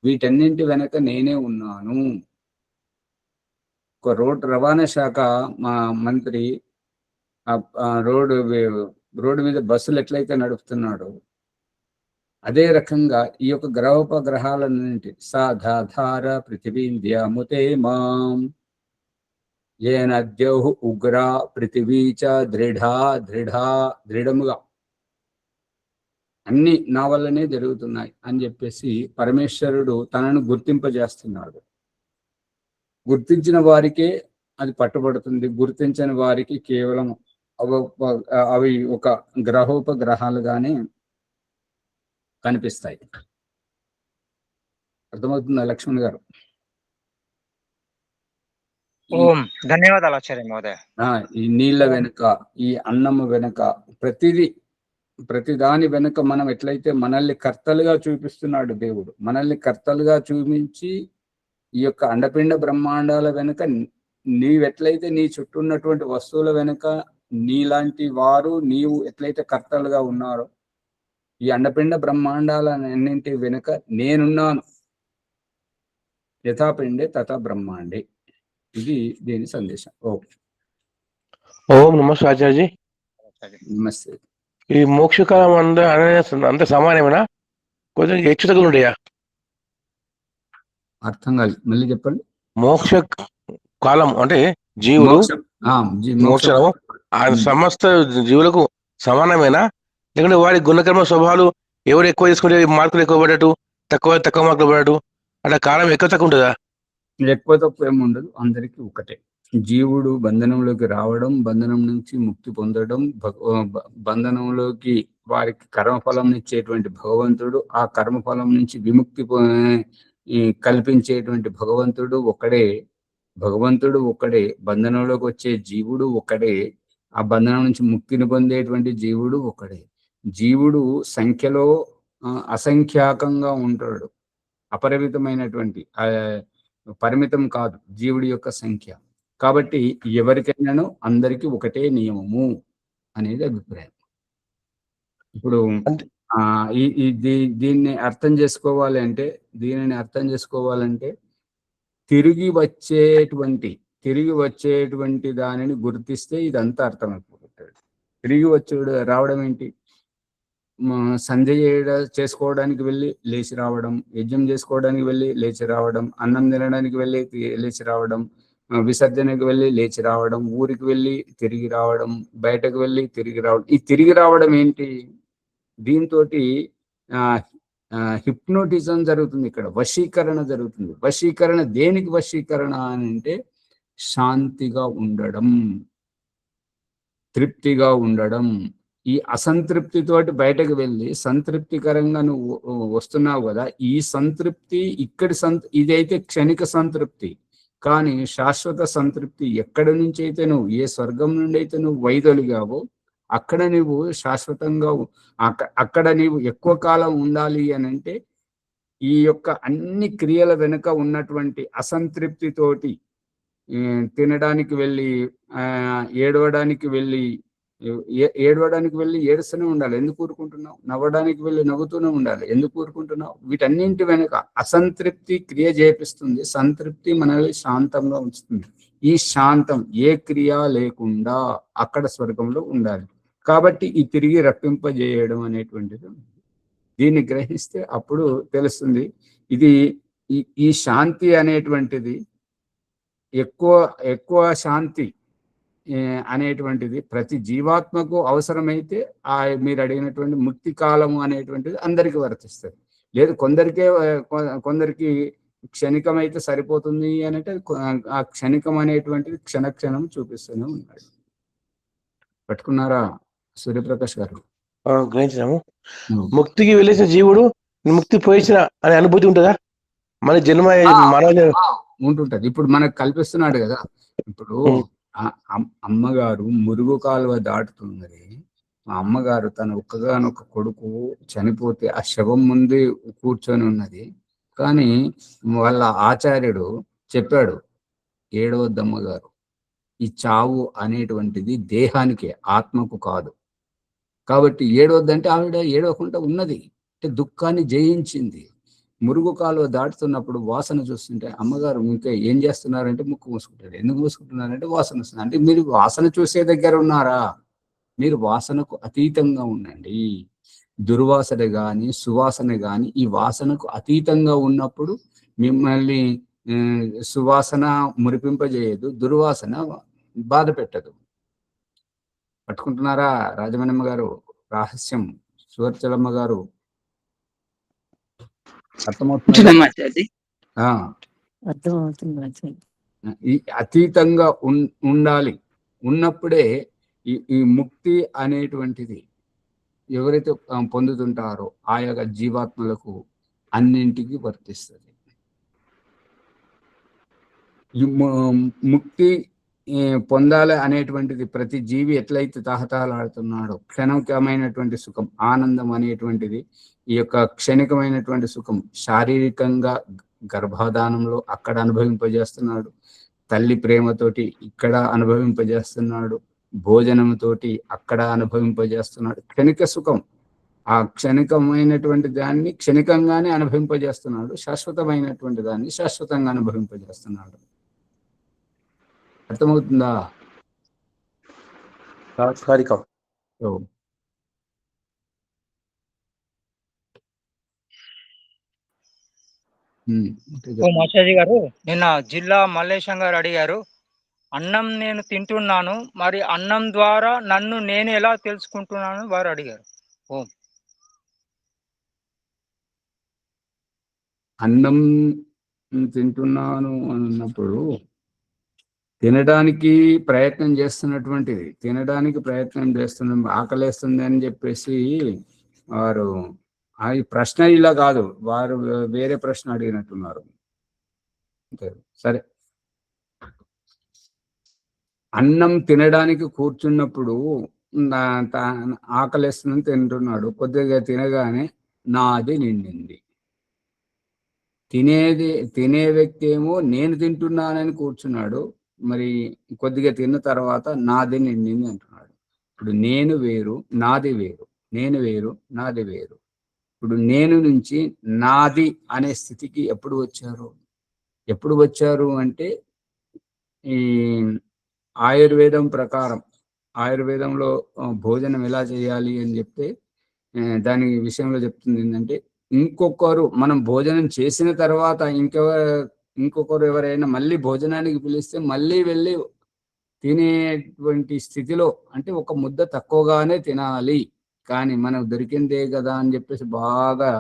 వీటన్నింటి వెనక నేనే ఉన్నాను. ఒక రవాణా శాఖ మా మంత్రి రోడ్డు మీద బస్సులు ఎట్లయితే నడుపుతున్నాడో అదే రకంగా ఈ యొక్క గ్రహోపగ్రహాలన్నింటి సాధాధార పృథివీంద్యాముతే మాం ఏన ద్యౌః ఉగ్రా పృథివీ చ దృఢముగా అన్ని నా వల్లనే జరుగుతున్నాయి అని చెప్పేసి పరమేశ్వరుడు తనను గుర్తింపజేస్తున్నాడు. గుర్తించిన వారికే అది పట్టుబడుతుంది, గుర్తించని వారికి కేవలం అవి ఒక గ్రహోపగ్రహాలుగానే కనిపిస్తాయి. అర్థమవుతుందా లక్ష్మణ్ గారు? ఓం ధన్యవాదాలు ఆచార్య మహోదయ. ఈ నీళ్ళ వెనుక, ఈ అన్నము వెనుక, ప్రతి దాని వెనుక మనం ఎట్లయితే మనల్ని కర్తలుగా చూపిస్తున్నాడు దేవుడు, మనల్ని కర్తలుగా చూపించి ఈ యొక్క అండపిండ బ్రహ్మాండాల వెనుక నీవెట్లయితే నీ చుట్టూ ఉన్నటువంటి వస్తువుల వెనుక నీలాంటి వారు నీవు ఎట్లయితే కర్తలుగా ఉన్నారో ఈ అండపిండ బ్రహ్మాండాలన్నింటి వెనుక నేనున్నాను. యథాపిండే తథా బ్రహ్మాండే. ఇది దీని సందేశం. ఓం నమస్తే ఆచార్యజీ. నమస్తే. ఈ మోక్షకాలం అంత సమానమేనా? కొంచెం హెచ్చు తగ్గులు ఉంటాయా? అర్థం కాదు, మళ్ళీ చెప్పండి. మోక్ష కాలం అంటే జీవులు మోక్షము సమస్త జీవులకు సమానమేనా? లేకుంటే వారి గుణకర్మ స్వభావాలు ఎవరు ఎక్కువ తీసుకుంటే మార్కులు ఎక్కువ పడటం, తక్కువ మార్కులు పడటం, అట్లా కాలం ఎక్కువ తక్కువ ఉంటుందా? ఎక్కువ తక్కువ ఏముండదు, అందరికీ ఒకటే. జీవుడు బంధనంలోకి రావడం, బంధనం నుంచి ముక్తి పొందడం, బంధనంలోకి వారికి కర్మఫలం ఇచ్చేటువంటి భగవంతుడు, ఆ కర్మఫలం నుంచి విముక్తి కల్పించేటువంటి భగవంతుడు ఒక్కడే. బంధనంలోకి వచ్చే జీవుడు ఒక్కడే, ఆ బంధనం నుంచి ముక్తిని పొందేటువంటి జీవుడు ఒక్కడే. జీవుడు సంఖ్యలో అసంఖ్యాకంగా ఉంటాడు, అపరిమితమైనటువంటి పరిమితం కాదు జీవుడి యొక్క సంఖ్య. కాబట్టి ఎవరికైనాను అందరికీ ఒకటే నియమము అనేది అభిప్రాయం. ఇప్పుడు దీనిని అర్థం చేసుకోవాలంటే తిరిగి వచ్చేటువంటి దానిని గుర్తిస్తే ఇదంతా అర్థమైపోతుంది. తిరిగి రావడం ఏంటి? సంధ్య చేసుకోవడానికి వెళ్ళి లేచి రావడం, యజ్ఞం చేసుకోవడానికి వెళ్ళి లేచి రావడం, అన్నం తినడానికి వెళ్ళి లేచి రావడం, విసర్జనకు వెళ్ళి లేచి రావడం, ఊరికి వెళ్ళి తిరిగి రావడం, బయటకు వెళ్ళి తిరిగి రావడం. ఈ తిరిగి రావడం ఏంటి? దీంతో హిప్నోటిజం జరుగుతుంది, ఇక్కడ వశీకరణ జరుగుతుంది. వశీకరణ దేనికి వశీకరణ అని అంటే శాంతిగా ఉండడం, తృప్తిగా ఉండడం. ఈ అసంతృప్తితోటి బయటకు వెళ్ళి సంతృప్తికరంగా నువ్వు వస్తున్నావు కదా, ఈ సంతృప్తి ఇదైతే క్షణిక సంతృప్తి. కానీ శాశ్వత సంతృప్తి ఎక్కడి నుంచి అయితే ఏ స్వర్గం నుండి అయితే నువ్వు వైదొలిగావో అక్కడ నువ్వు శాశ్వతంగా, అక్కడ నీవు ఎక్కువ కాలం ఉండాలి అని అంటే ఈ యొక్క అన్ని క్రియల వెనుక ఉన్నటువంటి అసంతృప్తితోటి తినడానికి వెళ్ళి ఏడవడానికి వెళ్ళి ఏడుస్తూనే ఉండాలి. ఎందుకు ఊరుకుంటున్నావు? నవ్వడానికి వెళ్ళి నవ్వుతూనే ఉండాలి. ఎందుకు ఊరుకుంటున్నావు? వీటన్నింటి వెనుక అసంతృప్తి క్రియ చేపిస్తుంది, సంతృప్తి మనల్ని శాంతంగా ఉంచుతుంది. ఈ శాంతం ఏ క్రియ లేకుండా అక్కడ స్వర్గంలో ఉండాలి. కాబట్టి ఈ తిరిగి రప్పింపజేయడం అనేటువంటిది దీన్ని గ్రహిస్తే అప్పుడు తెలుస్తుంది. ఇది ఈ శాంతి అనేటువంటిది ఎక్కువ శాంతి అనేటువంటిది ప్రతి జీవాత్మకు అవసరమైతే మీరు అడిగినటువంటి ముక్తి కాలము అనేటువంటిది అందరికీ వర్తిస్తుంది. లేదు కొందరికి క్షణికమైతే సరిపోతుంది అని అంటే ఆ క్షణికం అనేటువంటిది క్షణం చూపిస్తూనే ఉన్నాడు. పట్టుకున్నారా సూర్యప్రకాష్ గారు? గ్రహించాము. ముక్తికి వెళ్ళేసిన జీవుడు ముక్తి పోయించిన అనే అనుభూతి ఉంటుందా? మన జన్మ ఉంటుంటది. ఇప్పుడు మనకు కల్పిస్తున్నాడు కదా. ఇప్పుడు అమ్మగారు మురుగు కాలువ దాటుతున్నది, మా అమ్మగారు తన ఒక్కగానొక్క కొడుకు చనిపోతే ఆ శవం ముందే కూర్చొని ఉన్నది. కానీ వాళ్ళ ఆచార్యుడు చెప్పాడు, ఏడవద్దమ్మగారు, ఈ చావు అనేటువంటిది దేహానికే, ఆత్మకు కాదు. కాబట్టి ఏడవద్దంటే ఆవిడ ఏడవకుండా ఉన్నది, అంటే దుఃఖాన్ని జయించింది. మురుగు కాలువ దాటుతున్నప్పుడు వాసన చూస్తుంటే అమ్మగారు ఇంకా ఏం చేస్తున్నారంటే ముక్కు మూసుకుంటారు. ఎందుకు మూసుకుంటున్నారంటే వాసన వస్తుంది. అంటే మీరు వాసన చూసే దగ్గర ఉన్నారా? మీరు వాసనకు అతీతంగా ఉండండి. దుర్వాసన గాని సువాసన గాని ఈ వాసనకు అతీతంగా ఉన్నప్పుడు మిమ్మల్ని సువాసన మురిపింపజేయదు, దుర్వాసన బాధ పెట్టదు. పట్టుకుంటున్నారా రాజమణమ్మ గారు రహస్యం? సువర్చలమ్మ గారు అర్థమవుతుంది. ఈ అతీతంగా ఉండాలి. ఉన్నప్పుడే ఈ ముక్తి అనేటువంటిది ఎవరైతే పొందుతుంటారో ఆ యొక్క జీవాత్మలకు అన్నింటికి వర్తిస్తుంది. ఈ ముక్తి పొందాలి అనేటువంటిది ప్రతి జీవి ఎట్లయితే తహతహలాడుతున్నాడో, క్షణికమైనటువంటి సుఖం, ఆనందం అనేటువంటిది, ఈ యొక్క క్షణికమైనటువంటి సుఖం శారీరకంగా గర్భాధానంలో అక్కడ అనుభవింపజేస్తున్నాడు, తల్లి ప్రేమతోటి ఇక్కడ అనుభవింపజేస్తున్నాడు, భోజనంతోటి అక్కడ అనుభవింపజేస్తున్నాడు. క్షణిక సుఖం, ఆ క్షణికమైనటువంటి దాన్ని క్షణికంగానే అనుభవింపజేస్తున్నాడు, శాశ్వతమైనటువంటి దాన్ని శాశ్వతంగా అనుభవింపజేస్తున్నాడు. అర్థమవుతుందా? తాత్కాలికం. మాచాజీ గారు, నిన్న జిల్లా మల్లేశం గారు అడిగారు, అన్నం నేను తింటున్నాను, మరి అన్నం ద్వారా నన్ను నేను ఎలా తెలుసుకుంటున్నాను వారు అడిగారు. ఓం. అన్నం తింటున్నాను అన్నప్పుడు తినడానికి ప్రయత్నం చేస్తున్నటువంటిది, తినడానికి ప్రయత్నం చేస్తున్న ఆకలేస్తుంది అని చెప్పేసి వారు ఈ ప్రశ్న ఇలా కాదు, వారు వేరే ప్రశ్న అడిగినట్టున్నారు. సరే, అన్నం తినడానికి కూర్చున్నప్పుడు ఆకలేస్తుందని తింటున్నాడు. కొద్దిగా తినగానే నాది నిండింది. తినే వ్యక్తి ఏమో నేను తింటున్నానని కూర్చున్నాడు, మరి కొద్దిగా తిన్న తర్వాత నాది నిండింది అంటున్నాడు. ఇప్పుడు నేను వేరు నాది వేరు, నేను వేరు నాది వేరు. ఇప్పుడు నేను నుంచి నాది అనే స్థితికి ఎప్పుడు వచ్చారు అంటే ఈ ఆయుర్వేదం ప్రకారం, ఆయుర్వేదంలో భోజనం ఎలా చేయాలి అని చెప్తే దాని విషయంలో చెప్తుంది ఏంటంటే, ఇంకొకరు మనం భోజనం చేసిన తర్వాత ఇంకొకరు ఎవరైనా మళ్ళీ భోజనానికి పిలిస్తే మళ్ళీ వెళ్ళి తినేటువంటి స్థితిలో, అంటే ఒక ముద్ద తక్కువగానే తినాలి, కానీ మనకు దొరికిందే కదా అని చెప్పేసి బాగా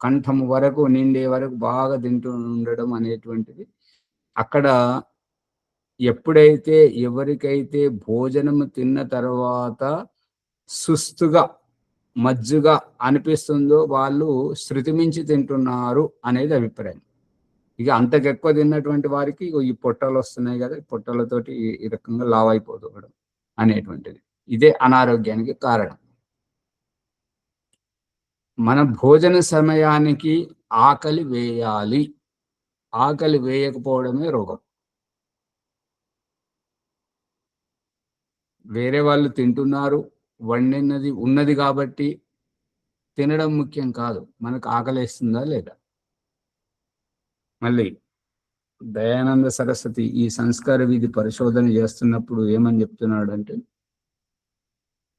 కంఠం వరకు నిండే వరకు బాగా తింటూ ఉండడం అనేటువంటిది అక్కడ. ఎప్పుడైతే ఎవరికైతే భోజనం తిన్న తర్వాత సుస్తుగా మజ్జుగా అనిపిస్తుందో వాళ్ళు శృతి మించి తింటున్నారు అనేది అభిప్రాయం. ఇక అంతకెక్కువ తిన్నటువంటి వారికి ఈ పొట్టలు వస్తున్నాయి కదా, ఈ పొట్టలతోటి ఈ రకంగా లావ్ అయిపోవడం అనేటువంటిది, ఇదే అనారోగ్యానికి కారణం. మన భోజన సమయానికి ఆకలి వేయాలి, ఆకలి వేయకపోవడమే రోగం. వేరే వాళ్ళు తింటున్నారు, వండినది ఉన్నది కాబట్టి తినడం ముఖ్యం కాదు, మనకు ఆకలేస్తుందా లేదా. మళ్ళీ దయానంద సరస్వతి ఈ సంస్కార విధి పరిశోధన చేస్తున్నప్పుడు ఏమని చెప్తున్నాడు అంటే,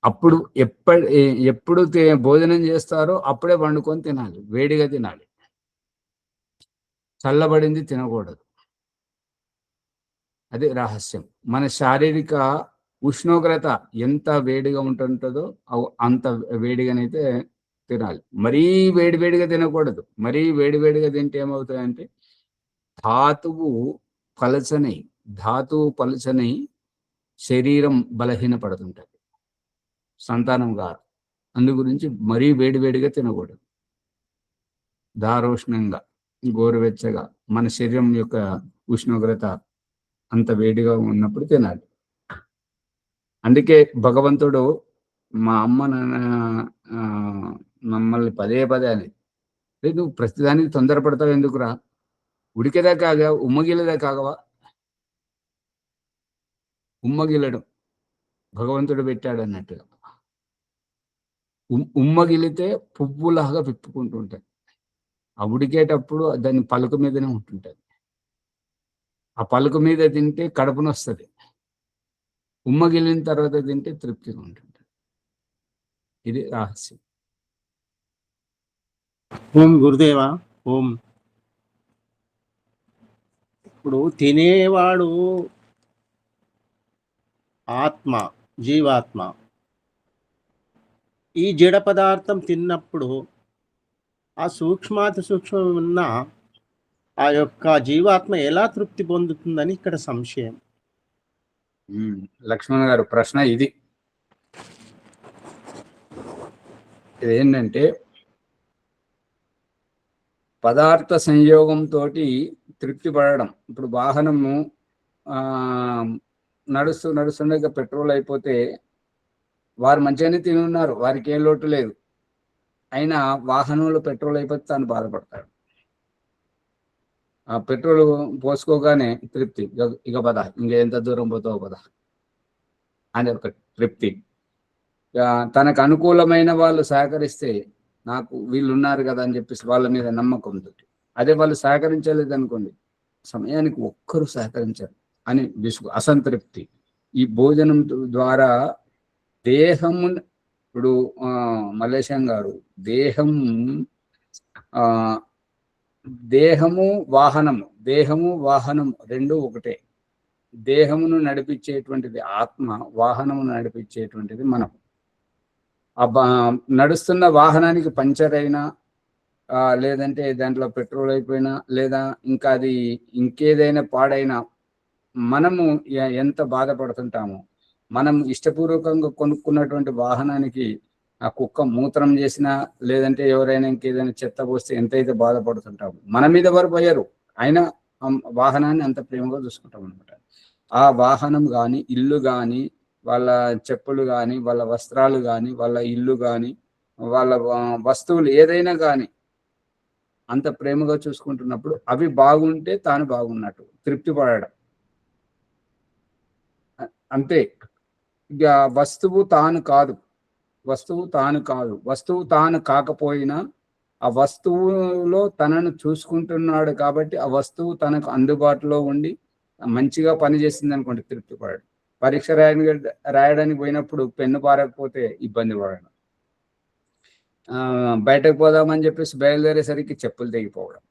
అప్పుడు ఎప్పుడు భోజనం చేస్తారో అప్పుడే వండుకొని తినాలి, వేడిగా తినాలి, చల్లబడింది తినకూడదు. అదే రహస్యం. మన శారీరక ఉష్ణోగ్రత ఎంత వేడిగా ఉంటుందో అంత వేడిగానైతే తినాలి. మరీ వేడిగా తినకూడదు. మరీ వేడిగా తింటే ఏమవుతాయంటే ధాతువు పలచనై శరీరం బలహీనపడుతుంటది, సంతానం గారు. అందు గురించి మరీ వేడిగా తినకూడదు. దారోష్ణంగా గోరువెచ్చగా మన శరీరం యొక్క ఉష్ణోగ్రత అంత వేడిగా ఉన్నప్పుడు తినాలి. అందుకే భగవంతుడు మా అమ్మ నాన్న ఆ, మమ్మల్ని పదే పదే అని, "రే, నువ్వు ప్రతిదానికి తొందరపడతావు ఎందుకురా? ఉడికేదా కాగా ఉమ్మగిలేదా కాగవా?" ఉమ్మగిలడం భగవంతుడు పెట్టాడు అన్నట్టుగా. ఉమ్మగిలితే పువ్వులాగా విప్పుకుంటూ ఉంటాయి. ఆ ఉడికేటప్పుడు దాని పలుకు మీదనే ఉంటుంటది. ఆ పలుకు మీద తింటే కడుపు నొస్తది. ఉమ్మగిలిన తర్వాత తింటే తృప్తిగా ఉంటుంది. ఇది రహస్యం. ఓం గురుదేవా. ఓం. ఇప్పుడు తినేవాడు ఆత్మ, జీవాత్మ. ఈ జడ పదార్థం తిన్నప్పుడు ఆ సూక్ష్మాతి సూక్ష్మం ఉన్న ఆ యొక్క జీవాత్మ ఎలా తృప్తి పొందుతుందని ఇక్కడ సంశయం. లక్ష్మణ్ గారు ప్రశ్న ఇది. ఇదేంటంటే పదార్థ సంయోగంతో తృప్తి పడడం. ఇప్పుడు వాహనము నడుస్తుండగా పెట్రోల్ అయిపోతే వారు మంచిగానే తిని ఉన్నారు, వారికి ఏం లోటు లేదు. అయినా వాహనంలో పెట్రోల్ అయిపోతే తాను బాధపడతాడు. ఆ పెట్రోల్ పోసుకోగానే తృప్తి, ఇక పద, ఇంకెంత దూరం పోతావు పద అని ఒక తృప్తి. తనకు అనుకూలమైన వాళ్ళు సహకరిస్తే, నాకు వీళ్ళు ఉన్నారు కదా అని చెప్పేసి వాళ్ళ మీద నమ్మకంతో. అదే వాళ్ళు సహకరించలేదు అనుకోండి, సమయానికి ఒక్కరు సహకరించారు అని అసంతృప్తి. ఈ భోజనం ద్వారా దేహము, ఇప్పుడు మల్లేశం గారు, దేహము వాహనము రెండు ఒకటే. దేహమును నడిపించేటువంటిది ఆత్మ, వాహనమును నడిపించేటువంటిది మనం. నడుస్తున్న వాహనానికి పంచర్ అయినా, లేదంటే దాంట్లో పెట్రోల్ అయిపోయినా, లేదా ఇంకా అది ఇంకేదైనా పాడైనా మనము ఎంత బాధపడుతుంటామో. మనం ఇష్టపూర్వకంగా కొనుక్కున్నటువంటి వాహనానికి ఆ కుక్క మూత్రం చేసినా, లేదంటే ఎవరైనా ఇంకేదైనా చెత్త పోస్తే ఎంతైతే బాధపడుతుంటాము. మన మీద ఎవరు పోయారు, అయినా వాహనాన్ని అంత ప్రేమగా చూసుకుంటాం అనమాట. ఆ వాహనం కానీ, ఇల్లు కానీ, వాళ్ళ చెప్పులు కానీ, వాళ్ళ వస్త్రాలు కానీ, వాళ్ళ ఇల్లు కానీ, వాళ్ళ వస్తువులు ఏదైనా కానీ అంత ప్రేమగా చూసుకుంటున్నప్పుడు అవి బాగుంటే తాను బాగున్నట్టు తృప్తి పడడం అంతే. ఇక వస్తువు తాను కాదు, వస్తువు తాను కాకపోయినా ఆ వస్తువులో తనను చూసుకుంటున్నాడు కాబట్టి ఆ వస్తువు తనకు అందుబాటులో ఉండి మంచిగా పనిచేసింది అనుకోండి, తృప్తి పడడం. పరీక్ష రాయడానికి పోయినప్పుడు పెన్ను పారకపోతే ఇబ్బంది పడడం. బయటకు పోదామని చెప్పేసి బయలుదేరేసరికి చెప్పులు తెగిపోవడం.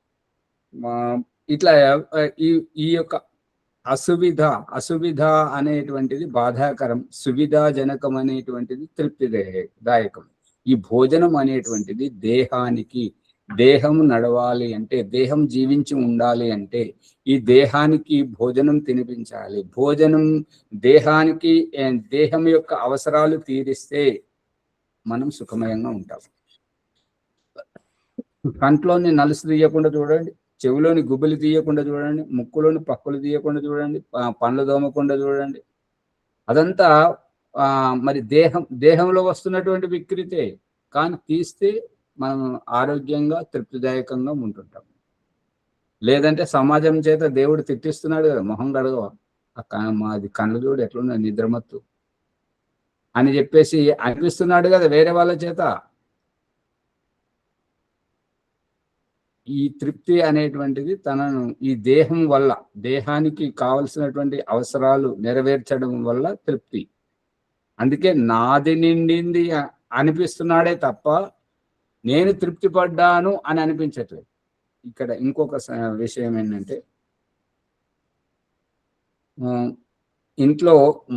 ఇట్లా ఈ యొక్క అసువిధ అనేటువంటిది బాధాకరం, సువిధాజనకం అనేటువంటిది తృప్తిదాయకం. ఈ భోజనం అనేటువంటిది దేహం నడవాలి అంటే, దేహం జీవించి ఉండాలి అంటే ఈ దేహానికి భోజనం తినిపించాలి. భోజనం దేహానికి, దేహం యొక్క అవసరాలు తీరిస్తే మనం సుఖమయంగా ఉంటాం. కంట్లోని నలుసు తీయకుండా చూడండి, చెవిలోని గుబ్బలు తీయకుండా చూడండి, ముక్కులోని పక్కులు తీయకుండా చూడండి, పండ్లు దోమకుండా చూడండి. అదంతా మరి దేహంలో వస్తున్నటువంటి వికృతే. కానీ తీస్తే మనం ఆరోగ్యంగా తృప్తిదాయకంగా ఉంటుంటాం. లేదంటే సమాజం చేత దేవుడు తిట్టిస్తున్నాడు కదా, మొహం కడగవ, మాది కళ్ళు చూడు ఎట్లున్నా నిద్రమత్తు అని చెప్పేసి అనిపిస్తున్నాడు కదా వేరే వాళ్ళ చేత. ఈ తృప్తి అనేటువంటిది తనను ఈ దేహం వల్ల, దేహానికి కావలసినటువంటి అవసరాలు నెరవేర్చడం వల్ల తృప్తి. అందుకే నాది నిండింది అనిపిస్తున్నాడే తప్ప నేను తృప్తి పడ్డాను అని అనిపించట్లేదు. ఇక్కడ ఇంకొక విషయం ఏంటంటే, ఇంట్లో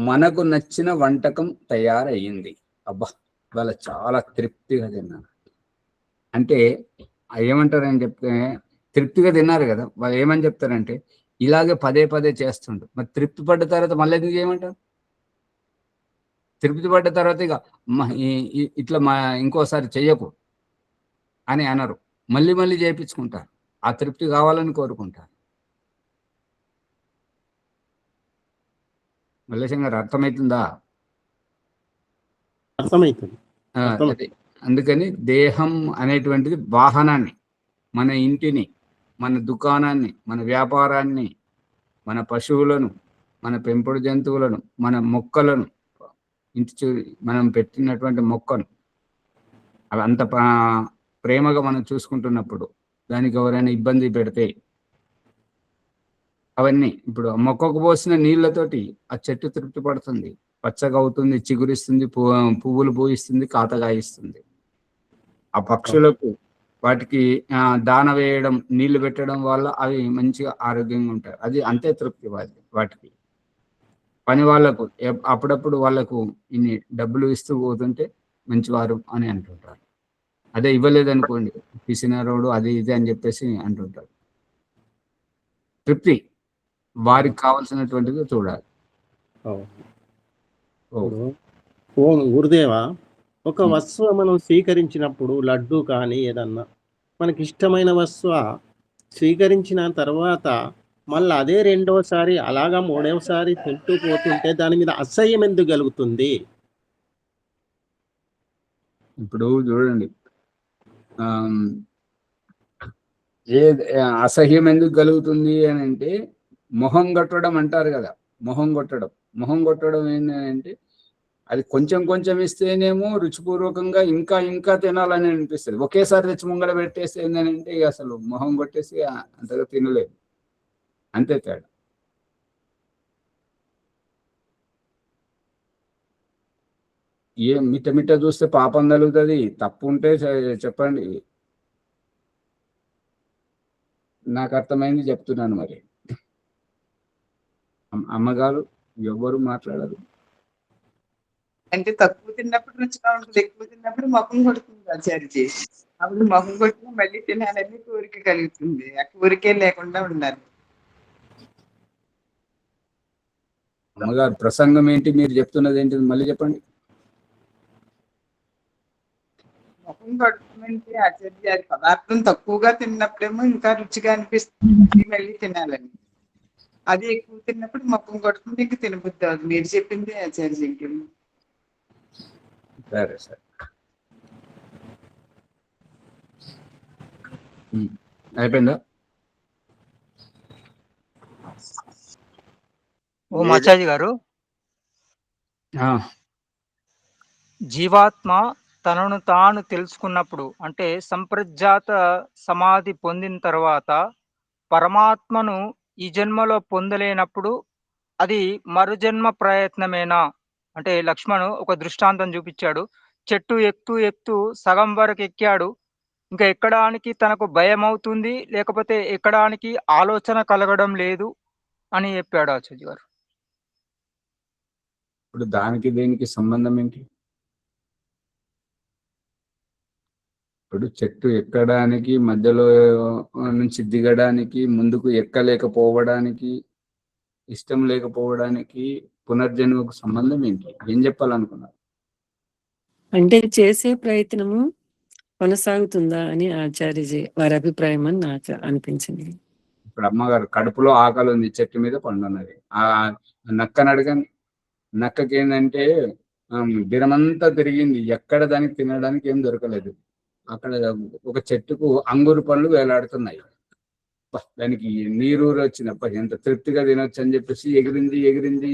మనకు నచ్చిన వంటకం తయారయ్యింది, అబ్బా ఇవాళ చాలా తృప్తిగా తిన్నాను అంటే ఏమంటారని చెప్తే, తృప్తిగా తిన్నారు కదా, వాళ్ళు ఏమని చెప్తారంటే ఇలాగే పదే పదే చేస్తుండు. మరి తృప్తి పడ్డ తర్వాత మళ్ళీ ఎందుకు చేయమంటారు? తృప్తి పడ్డ తర్వాత ఇక ఇట్లా ఇంకోసారి చెయ్యకు అని అనరు, మళ్ళీ మళ్ళీ చేయించుకుంటారు. ఆ తృప్తి కావాలని కోరుకుంటారు. మల్లేశం గారు అర్థమవుతుందా? అర్థమవుతుంది. అదే అందుకని దేహం అనేటువంటిది వాహనాన్ని, మన ఇంటిని, మన దుకాణాన్ని, మన వ్యాపారాన్ని, మన పశువులను, మన పెంపుడు జంతువులను, మన మొక్కలను, మనం పెట్టినటువంటి మొక్కను అవి అంత ప్రేమగా మనం చూసుకుంటున్నప్పుడు దానికి ఎవరైనా ఇబ్బంది పెడితే అవన్నీ ఇప్పుడు మొక్కకు పోసిన నీళ్లతోటి ఆ చెట్టు తృప్తి పడుతుంది, పచ్చగా అవుతుంది, చిగురిస్తుంది, పువ్వులు పూయిస్తుంది, కాతగాయిస్తుంది. ఆ పక్షులకు వాటికి దాన వేయడం, నీళ్లు పెట్టడం వల్ల అవి మంచిగా ఆరోగ్యంగా ఉంటాయి. అది అంతే తృప్తి వాటికి. పని వాళ్ళకు అప్పుడప్పుడు వాళ్ళకు ఇన్ని డబ్బులు ఇస్తూ పోతుంటే మంచివారు అని అంటుంటారు. అదే ఇవ్వలేదనుకోండి పిసినారోడు అది ఇది అని చెప్పేసి అంటుంటారు. తృప్తి వారికి కావాల్సినటువంటిది చూడాలి. ఓం గురుదేవ, ఒక వస్తువు మనం స్వీకరించినప్పుడు లడ్డు కానీ ఏదన్నా మనకి ఇష్టమైన వస్తువు స్వీకరించిన తర్వాత మళ్ళీ అదే రెండవసారి అలాగా మూడవసారి తింటూ పోతుంటే దాని మీద అసహ్యం ఎందుకు కలుగుతుంది? ఇప్పుడు చూడండి, అసహ్యం ఎందుకు కలుగుతుంది అని అంటే మొహం కొట్టడం అంటారు కదా. మొహం కొట్టడం ఏంటంటే అది కొంచెం కొంచెం ఇస్తేనేమో రుచిపూర్వకంగా ఇంకా ఇంకా తినాలని అనిపిస్తుంది. ఒకేసారి తెచ్చి ముంగడ పెట్టేస్తే ఏంటంటే అసలు మొహం కొట్టేసి అంతగా తినలేదు. అంతే తేడా. మిట్ట మిట్ట చూస్తే పాపం కలుగుతుంది. తప్పు ఉంటే చెప్పండి, నాకు అర్థమైంది చెప్తున్నాను. మరి అమ్మగారు ఎవ్వరు మాట్లాడరు. అంటే తక్కువ తిన్నప్పుడు రుచిగా ఉంటుంది, ఎక్కువ తిన్నప్పుడు మొహం కొడుతుంది ఆచార్యజీ. అప్పుడు మొహం కొట్టిన మళ్ళీ తినాలని కోరిక కలుగుతుంది. ఆ కోరికే లేకుండా ఉండాలి. అమ్మగారు ప్రసంగం ఏంటి, మీరు చెప్తున్నది ఏంటి, మళ్ళీ చెప్పండి. మొహం కొట్టమంటే ఆచార్య అది పదార్థం తక్కువగా తిన్నప్పుడేమో ఇంకా రుచిగా అనిపిస్తుంది, మళ్ళీ తినాలని. అది ఎక్కువ తిన్నప్పుడు మొహం కొడుతుంది, ఇంక తినబుద్ధి అవుతుంది. మీరు చెప్పింది ఆచార్య ఇంకేమో. సరే సరే, అయిపోయిందా? ఓం ఆచార్య గారు, జీవాత్మ తనను తాను తెలుసుకున్నప్పుడు అంటే సంప్రజ్ఞాత సమాధి పొందిన తర్వాత పరమాత్మను ఈ జన్మలో పొందలేనప్పుడు అది మరుజన్మ ప్రయత్నమేనా అంటే లక్ష్మణు ఒక దృష్టాంతం చూపించాడు. చెట్టు ఎక్కుతూ సగం వరకు ఎక్కాడు, ఇంకా ఎక్కడానికి తనకు భయం అవుతుంది, లేకపోతే ఎక్కడానికి ఆలోచన కలగడం లేదు అని చెప్పాడు ఆచార్య గారు. ఇప్పుడు దానికి దేనికి సంబంధం ఏంటి? ఇప్పుడు చెట్టు ఎక్కడానికి, మధ్యలో నుంచి దిగడానికి, ముందుకు ఎక్కలేకపోవడానికి, ఇష్టం లేకపోవడానికి పునర్జన్మకు సంబంధం ఏంటి? ఏం చెప్పాలనుకున్నారు? అంటే చేసే ప్రయత్నము కొనసాగుతుందా అని ఆచార్యజీ వారి అభిప్రాయం అని నాకు అనిపించింది. ఇప్పుడు అమ్మగారు కడుపులో ఆకలి ఉంది, చెట్టు మీద పండున్నది. ఆ నక్కని అడగండి. నక్కకి ఏంటంటే దినమంతా తిరిగింది, ఎక్కడ దానికి తినడానికి ఏం దొరకలేదు. అక్కడ ఒక చెట్టుకు అంగూరు పళ్ళు వేలాడుతున్నాయి. దానికి నీరూరు వచ్చినప్ప ఎంత తృప్తిగా తినొచ్చు అని చెప్పేసి ఎగిరింది.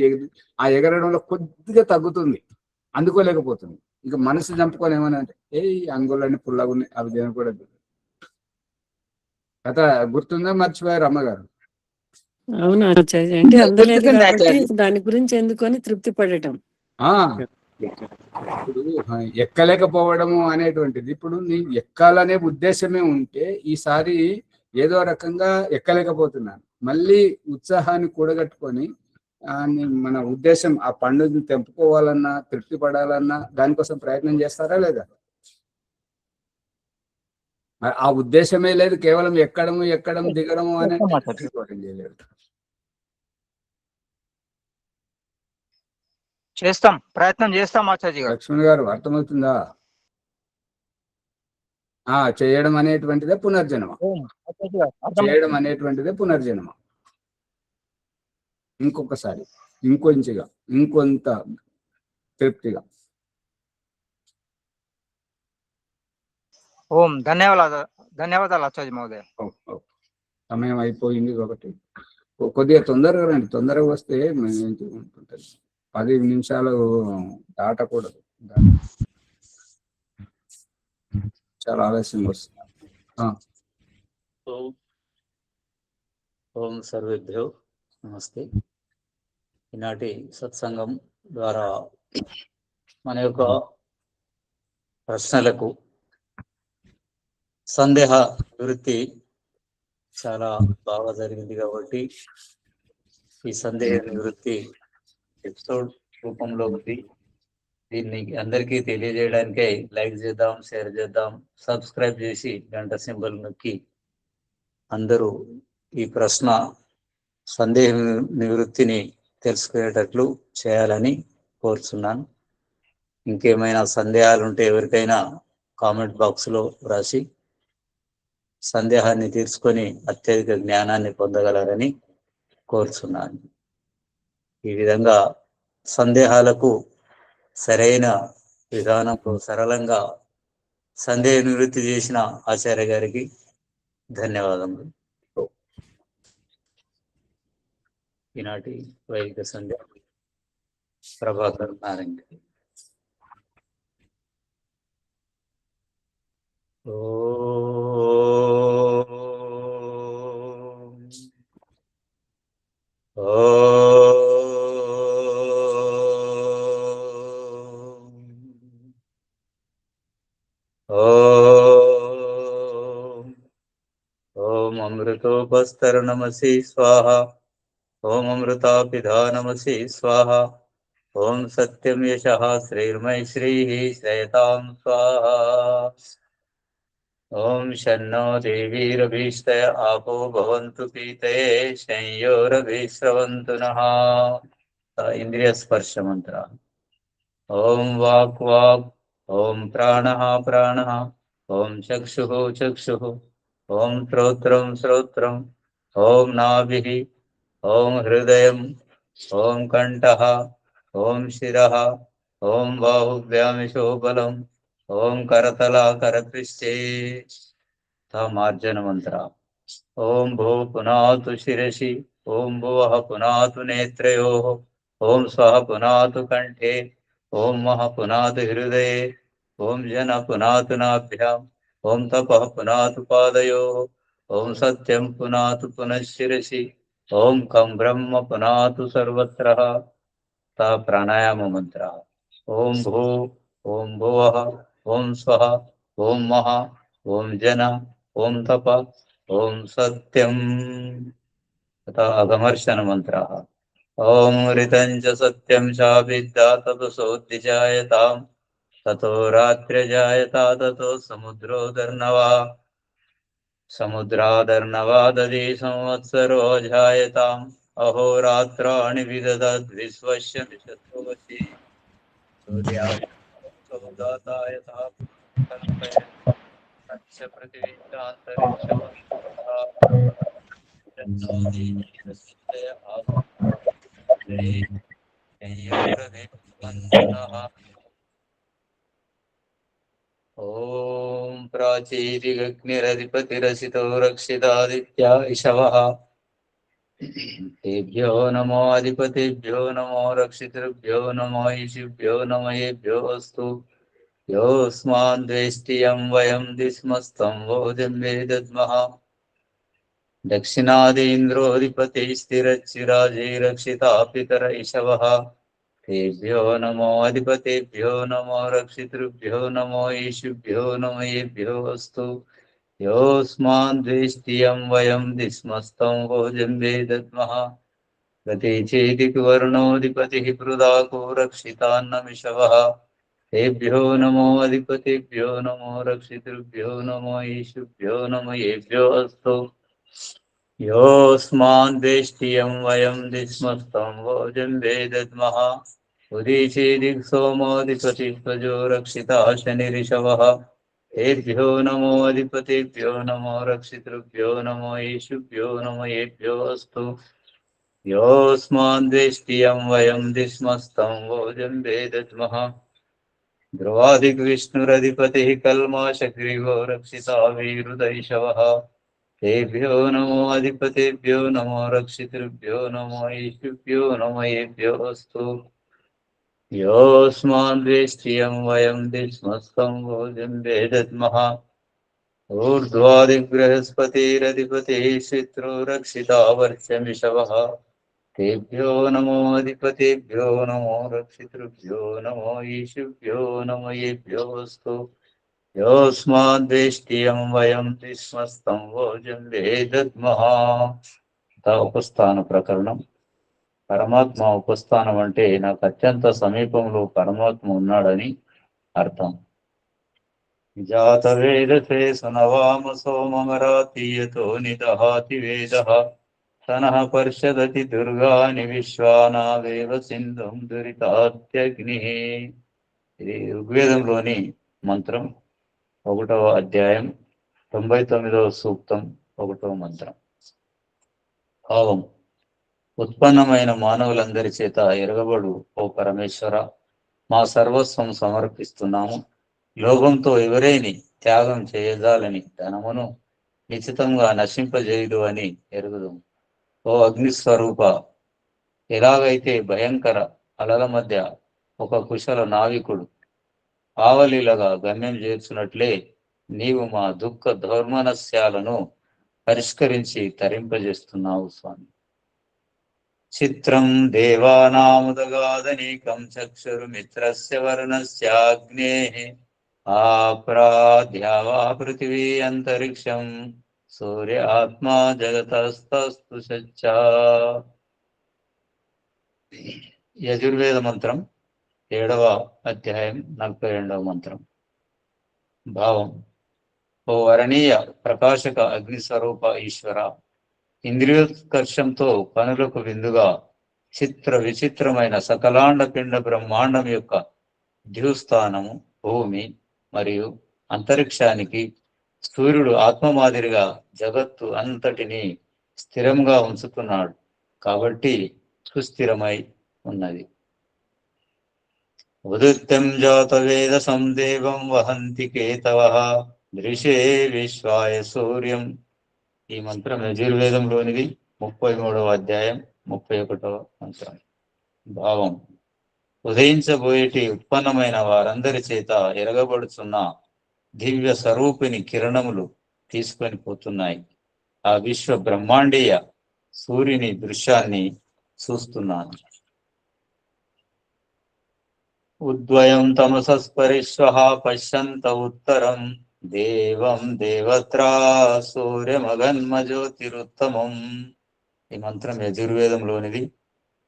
ఆ ఎగరడంలో కొద్దిగా తగ్గుతుంది, అందుకోలేకపోతుంది. ఇక మనసు చంపుకొని ఏమని అంటే అంగుళ్ళని పుల్లగుని అవి తినకూడదు. కథ గుర్తుందా, మర్చిపోయారు అమ్మగారు? అవును ఆచార్య, అంటే అందలేదు కాబట్టి దాని గురించి ఎందుకని తృప్తి పడటం. ఇప్పుడు ఎక్కలేకపోవడము అనేటువంటిది, ఇప్పుడు నీ ఎక్కాలనే ఉద్దేశమే ఉంటే ఈసారి ఏదో రకంగా ఎక్కలేకపోతున్నాను, మళ్ళీ ఉత్సాహాన్ని కూడగట్టుకొని మన ఉద్దేశం ఆ పండుని తెంపుకోవాలన్నా, తృప్తి పడాలన్నా దానికోసం ప్రయత్నం చేస్తారా లేదా? ఆ ఉద్దేశమే లేదు, కేవలం ఎక్కడం దిగడము అనే చేయలేదు. ప్రయత్నం చేస్తాం ఆచార్య గారు. లక్ష్మణ్ గారు అర్థమవుతుందా? చేయడం అనేటువంటిదే పునర్జన్మ. చేయడం అనేటువంటిదే పునర్జన్మ. ఇంకొకసారి ఇంకొంచెంగా ఇంకొంత తృప్తిగా ఓం ధన్యవాదాలు ఆచార్య మహోదయ. సమయం అయిపోయింది ఒకటి. కొద్దిగా తొందరగా రండి, తొందరగా వస్తే ఉంటుంది. 10 నిమిషాలు దాటకూడదు, చాలా ఆలస్యం వస్తుంది. ఓం సర్వేభ్యో నమస్తే. ఈనాటి సత్సంగం ద్వారా మన యొక్క ప్రశ్నలకు సందేహ నివృత్తి చాలా బాగా జరిగింది కాబట్టి ఈ సందేహ నివృత్తి ఎపిసోడ్ రూపంలో ఉంది. దీన్ని అందరికీ తెలియజేయడానికే లైక్ చేద్దాం, షేర్ చేద్దాం, సబ్స్క్రైబ్ చేసి గంట సింబల్ నొక్కి అందరూ ఈ ప్రశ్న సందేహ నివృత్తిని తెలుసుకునేటట్లు చేయాలని కోరుచున్నాను. ఇంకేమైనా సందేహాలు ఉంటే ఎవరికైనా కామెంట్ బాక్స్లో రాసి సందేహాన్ని తీర్చుకొని అత్యధిక జ్ఞానాన్ని పొందగలరని కోరుచున్నాను. ఈ విధంగా సందేహాలకు సరైన విధానంలో సరళంగా సందేహ నివృత్తి చేసిన ఆచార్య గారికి ధన్యవాదములు. ఈనాటి వైదిక సంధ్య ప్రభాకర్ నారాయణ. ఓం అమృతోపస్తరణమసి స్వాహ. ఓం అమృతాపిధానమసి స్వాహ. ఓం సత్యం యశః శ్రీర్మైశ్రీః శ్రేయతాం స్వాహా. ఓం శన్నో దేవీరభీష్టయ ఆపో భవంతు పీతయే శంయోరభిశ్రవంతు నః. ఇంద్రియ స్పర్శ మంత్ర. ఓం వాక్ వాక్. ఓం ప్రాణః ప్రాణః. ఓం చక్షుః చక్షుః. ఓం శ్రోత్రం శ్రోత్రం. ఓం నాభిః. ఓం హృదయం. ఓం కంఠః. ఓం శిరః. ఓం బాహుభ్యామిషో బలం. ఓం కరతలాకరపృష్ఠే. మార్జన మంత్ర. ఓం భూ పునాతు శిరసి. ఓం భువః పునాతు నేత్రయోః. ఓం స్వః పునాతు కంఠే. ఓం మః పునాతు హృదయే. ఓం జన పునాతు నాభ్యాం. ఓం తపః పునాతు పాదయోః. ఓం సత్యం పునాతు పునఃశిరసి. ఓం కం బ్రహ్మ పునాతు సర్వత్ర. ప్రాణాయామ మంత్ర. ఓం భూ. ఓం భువః. ఓం స్వః. ఓం మః. ఓం జన. ఓం తప. ఓం సత్యం. అగమర్శన మంత్ర. ఓం ఋతం చ సత్యం చాభిద్దా తపసోద్ధిజాయతాం. తతో రాత్ర్యజాయతా తతో సముద్రోదర్నవా. సముద్రాదర్నవాదీ సంవత్సరో జాయతాం. అహోరాత్రాణి విదదద్విశ్వస్య విశతోవసి. సూర్యాదాతాయతా ఓం ప్రాచీదిగగ్నిరధిపతిరసితో రక్షితాదిత్యా ఇషవః. తేభ్యో నమో అధిపతిభ్యో నమో రక్షితృభ్యో నమో ఈశిభ్యో నమయేభ్యో అస్తు. యోస్మాన్ ద్వేష్టియం వయం దిస్మస్తం వోజం వేదద్మః. దక్షిణాదీంద్రోధిపతి స్థిరచ్చిరాజీ రక్షితా పితర ఇషవః. తేభ్యో నమో అధిపతిభ్యో నమో రక్షితృభ్యో నమో ఈశిభ్యో నమయేభ్యో అస్తు. యోస్మాన్ ద్వేష్టియం వయం దిస్మస్తం వోజం వేదద్మః. గతే చేదిక్ వర్ణోధిపతిః పృథాకో రక్షితాన్నమిషవః. తేభ్యో నమో అధిపతిభ్యో నమో రక్షితృభ్యో నమో ఈశిభ్యో నమయేభ్యో అస్తు. యోస్మాన్ ద్వేష్టియం వయం దిస్మస్తం వోజం వేదద్మః. ఉదీచేదిక్ సోమోధిపతిః ప్రజో రక్షితా శనిరిషవః. తేభ్యో నమో అధిపతిభ్యో నమో రక్షితృభ్యో నమో ఈశిభ్యో నమయేభ్యో అస్తు. యోస్మాన్ ద్వేష్టియం వయం దిస్మస్తం వోజం వేదద్మః. ध्रुवादिग्विष्णुरधिपतिः कल्माशग्रीवो रक्षिताभिहृदैषवः तेभ्यो नमो अधिपतेभ्यो नमो रक्षितृभ्यो नमो ईशुभ्यो नमो येभ्योऽस्तु योऽस्माद्वेष्ट्रियं वयं दिस्मस्तं भोजं वेदद्मः ऊर्ध्वादिबृहस्पतिरधिपतिः शत्रो रक्षिता वर्षमिषवः तेभ्यो नमो अधिपतेभ्यो नमो रक्षितृभ्यो नमो ईशुभ्यो नमो येभ्योऽस्तु योऽस्माद्वेष्ट्रियं वयं विस्मस्तं भोजं वेदद्मः. ఉపస్థాన ప్రకరణం. పరమాత్మ ఉపస్థానం అంటే నాకు అత్యంత సమీపంలో పరమాత్మ ఉన్నాడని అర్థం. జాత వేదసే సునవామ సోమమరాతీయతో నిదహాతి వేదః తనః పర్షదతి దుర్గాని విశ్వానావేవ సింధుం దురితాత్యగ్నిః. ఇది ఋగ్వేదంలోని మంత్రం, 1వ అధ్యాయం 99వ సూక్తం 1వ మంత్రం. భావం: ఉత్పన్నమైన మానవులందరి చేత ఎరగబడు ఓ పరమేశ్వర, మా సర్వస్వం సమర్పిస్తున్నాము. లోభంతో ఎవరైని త్యాగం చేయజాలని ధనమును నిశ్చితంగా నశింపజేయుడు అని ఎరుగుదు. ఓ అగ్నిస్వరూప, ఎలాగైతే భయంకర అలల మధ్య ఒక కుశల నావికుడు ఆవలీలగా గమ్యం చేర్చున్నట్లే నీవు మా దుఃఖ దౌర్మనస్యాలను పరిష్కరించి తరింపజేస్తున్నావు స్వామి. చిత్రం దేవానాముదగాదనీకం చక్షురుమిత్రస్య వర్ణస్యాగ్నేః ఆప్రాధ్యావా పృథివీ అంతరిక్షం సూర్య ఆత్మా జగతస్తస్తు సచ్చా. యజుర్వేద మంత్రం 7వ అధ్యాయం 42వ మంత్రం. భావం: ఓ వరణీయ ప్రకాశక అగ్నిస్వరూప ఈశ్వర, ఇంద్రియోత్కర్షంతో కనులకు విందుగా చిత్ర విచిత్రమైన సకలాండ పిండ బ్రహ్మాండం యొక్క ద్యుస్థానము, భూమి మరియు అంతరిక్షానికి సూర్యుడు ఆత్మ మాదిరిగా జగత్తు అంతటిని స్థిరంగా ఉంచుతున్నాడు కాబట్టి సుస్థిరమై ఉన్నది. ఉదిత్యం జాత వేద సందేవం వహంతి కేతవః దృశే విశ్వాయ సూర్యం. ఈ మంత్రం యజుర్వేదంలోనిది, 33వ అధ్యాయం 31వ మంత్రం. భావం: ఉదయించబోయేటి ఉత్పన్నమైన వారందరి చేత ఎరగబడుతున్న దివ్య స్వరూపిణి కిరణములు తీసుకొని పోతున్నాయి. ఆ విశ్వ బ్రహ్మాండీయ సూర్యుని దృశ్యాన్ని చూస్తున్నాను. ఉద్వయం తమసస్పరిశ్వః పశ్యంత ఉత్తరం దేవం దేవత్రా సూర్యమగన్మజ్యోతిరుత్తమం. ఈ మంత్రం యజుర్వేదంలోనిది,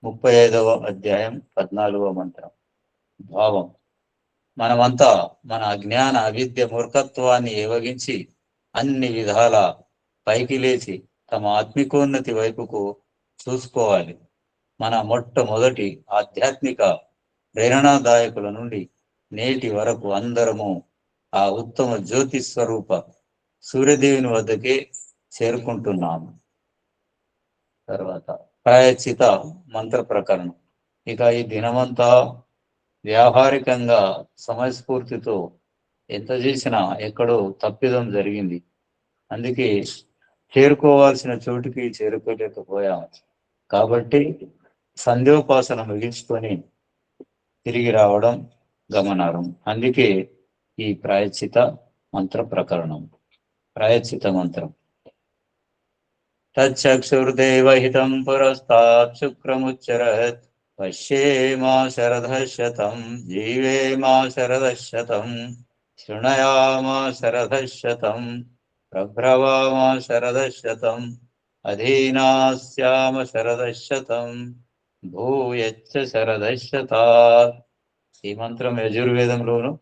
35వ అధ్యాయం 14వ మంత్రం. భావం: మనమంతా మన అజ్ఞాన అవిద్య మూర్ఖత్వాన్ని ఏవగించి అన్ని విధాల పైకి లేచి తమ ఆత్మికోన్నతి వైపుకు చూసుకోవాలి. మన మొట్టమొదటి ఆధ్యాత్మిక ప్రేరణాదాయకుల నుండి నేటి వరకు అందరము ఆ ఉత్తమ జ్యోతి స్వరూప సూర్యదేవుని వద్దకే చేరుకుంటున్నాము. తర్వాత ప్రాయశ్చిత మంత్ర ప్రకరణం. ఇక ఈ దినమంతా వ్యావహారికంగా సమయస్ఫూర్తితో ఎంత చేసినా ఎక్కడో తప్పిదం జరిగింది. అందుకే చేరుకోవాల్సిన చోటుకి చేరుకోలేకపోయాము. కాబట్టి సంధ్యోపాసన ముగించుకొని తిరిగి రావడం గమనార్హం. అందుకే ఈ ప్రాయశ్చిత మంత్ర ప్రకరణం. ప్రాయశ్చిత మంత్రం: తచ్చక్షుర్దేవహితం పురస్తాత్ శుక్రముచ్చరత్ పశ్యేమా శరదశతం జీవేమా శరదశతం శృణయామా శరదశతం ప్రభ్రవామా శరదశతం అధీనాస్యామ శరదశతం భూయచ్చ శరదశతాత్. ఈ మంత్రం యజుర్వేదంలోను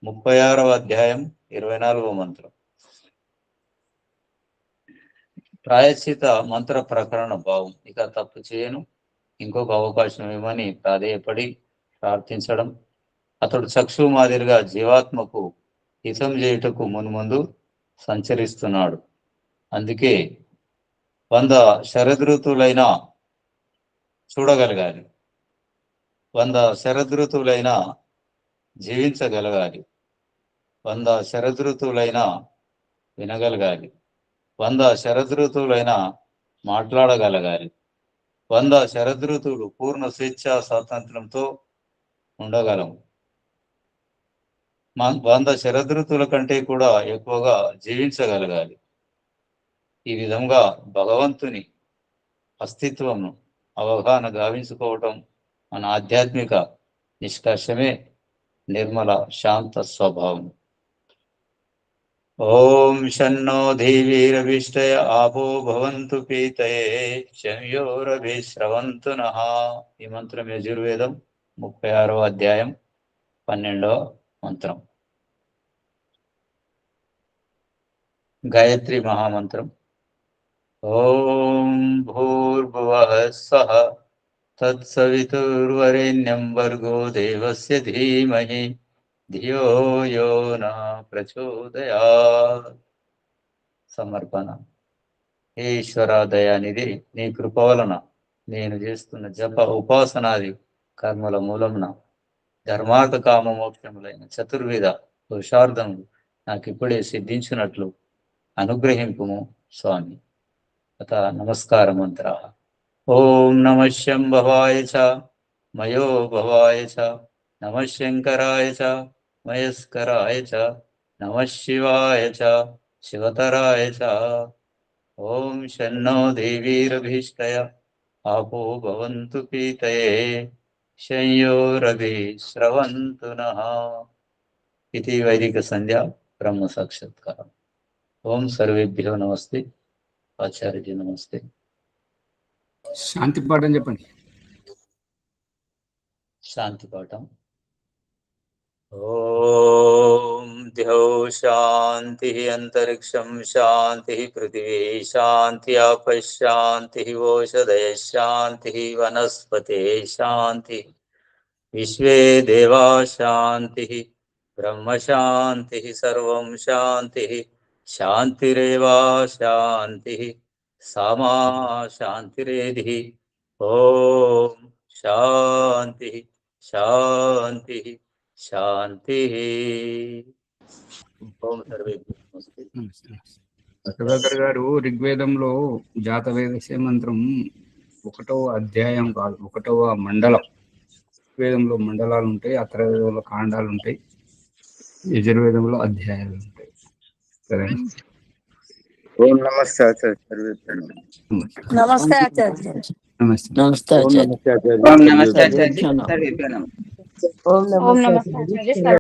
36వ అధ్యాయం 24వ మంత్రం. ప్రాయశ్చిత మంత్ర ప్రకరణ భావం: ఇక తప్పు చేయను, ఇంకొక అవకాశం ఇవ్వమని ప్రాధేయపడి ప్రార్థించడం. అతడు చక్షు మాదిరిగా జీవాత్మకు హితం చేయుటకు మున్ముందు సంచరిస్తున్నాడు. అందుకే 100 శరదృతులైనా చూడగలగాలి. 100 శరదృతులైనా జీవించగలగాలి. 100 శరదృతువులైనా వినగలగాలి. 100 శరదృతువులైనా మాట్లాడగలగాలి. 100 శరదృతువులు పూర్ణ స్వేచ్ఛా స్వాతంత్రంతో ఉండగలము. 100 శరదృతువుల కంటే కూడా ఎక్కువగా జీవించగలగాలి. ఈ విధంగా భగవంతుని అస్తిత్వమును అవగాహన గావించుకోవటం మన ఆధ్యాత్మిక నిష్కర్షమే నిర్మల శాంత స్వభావం. ఓం శన్నో దేవీరవిష్టయ ఆపో భవంతు పీతయే శంయోరభిశ్రవంతు నః. ఈ మంత్రం యజుర్వేదం 36వ అధ్యాయం 12వ మంత్రం. గాయత్రి మహామంత్రం. ఓం భూర్భువః స్వః తత్సవితుర్వరేణ్యం భర్గో దేవస్య ధీమహి ధియో యో న ప్రచోదయాత్. సమర్పణ. హే ఈశ్వర దయానిధి, నీ కృప వలన నేను చేస్తున్న జప ఉపాసనాది కర్మల మూలమున ధర్మార్థ కామ మోక్షములైన చతుర్విధ పురుషార్థములు నాకిప్పుడే సిద్ధించినట్లు అనుగ్రహింపుము స్వామి. అత నమస్కార మంత్ర. ఓం నమః శంభవాయ చ మయో భవాయ చ నమః శంకరాయ చ మయస్కరాయ చ నమః శివాయ చ శివతరాయ చ. ఓం శన్నో దేవీరభీష్టయ ఆపో భవంతు పీతయే శంయోరభిశ్రవంతు నః. ఇది వైదిక సంధ్యా బ్రహ్మ సాక్షాత్కారం. ఓం సర్వేభ్యో నమస్తే. ఆచార్యజీ నమస్తే. శాంతి పాఠం చెప్పండి. శాంతి పాఠం. ఓం ద్యౌ శాంతి అంతరిక్షం శాంతి పృథివీ శాంతి ఆపశాంతి ఓషధయ శాంతి వనస్పతే శాంతి విశ్వే దేవా శాంతి బ్రహ్మ శాంతి సర్వం శాంతి శాంతిరేవా శాంతి సమా శాంతిరేధి. ఓం శాంతి శాంతి శాంతి. ఓం సర్వేభ్యో నమస్తే. ప్రభాకర్ గారు ఋగ్వేదంలో జాతవేదస్య మంత్రం 1వ అధ్యాయం కాదు, 1వ మండలం. ఋగ్వేదంలో మండలాలు ఉంటాయి, అథర్వవేదంలో కాండాలు ఉంటాయి, యజుర్వేదంలో అధ్యాయాలు ఉంటాయి. సరే. ఓం నమస్తే ఆచార్య. నమస్తే ఆచార్య. నమస్తే. నమస్తే ఆచార్య. ఓం నమస్తే ఆచార్య. సర్వేభ్యో నమః. ఓం నమస్తే ఆచార్య.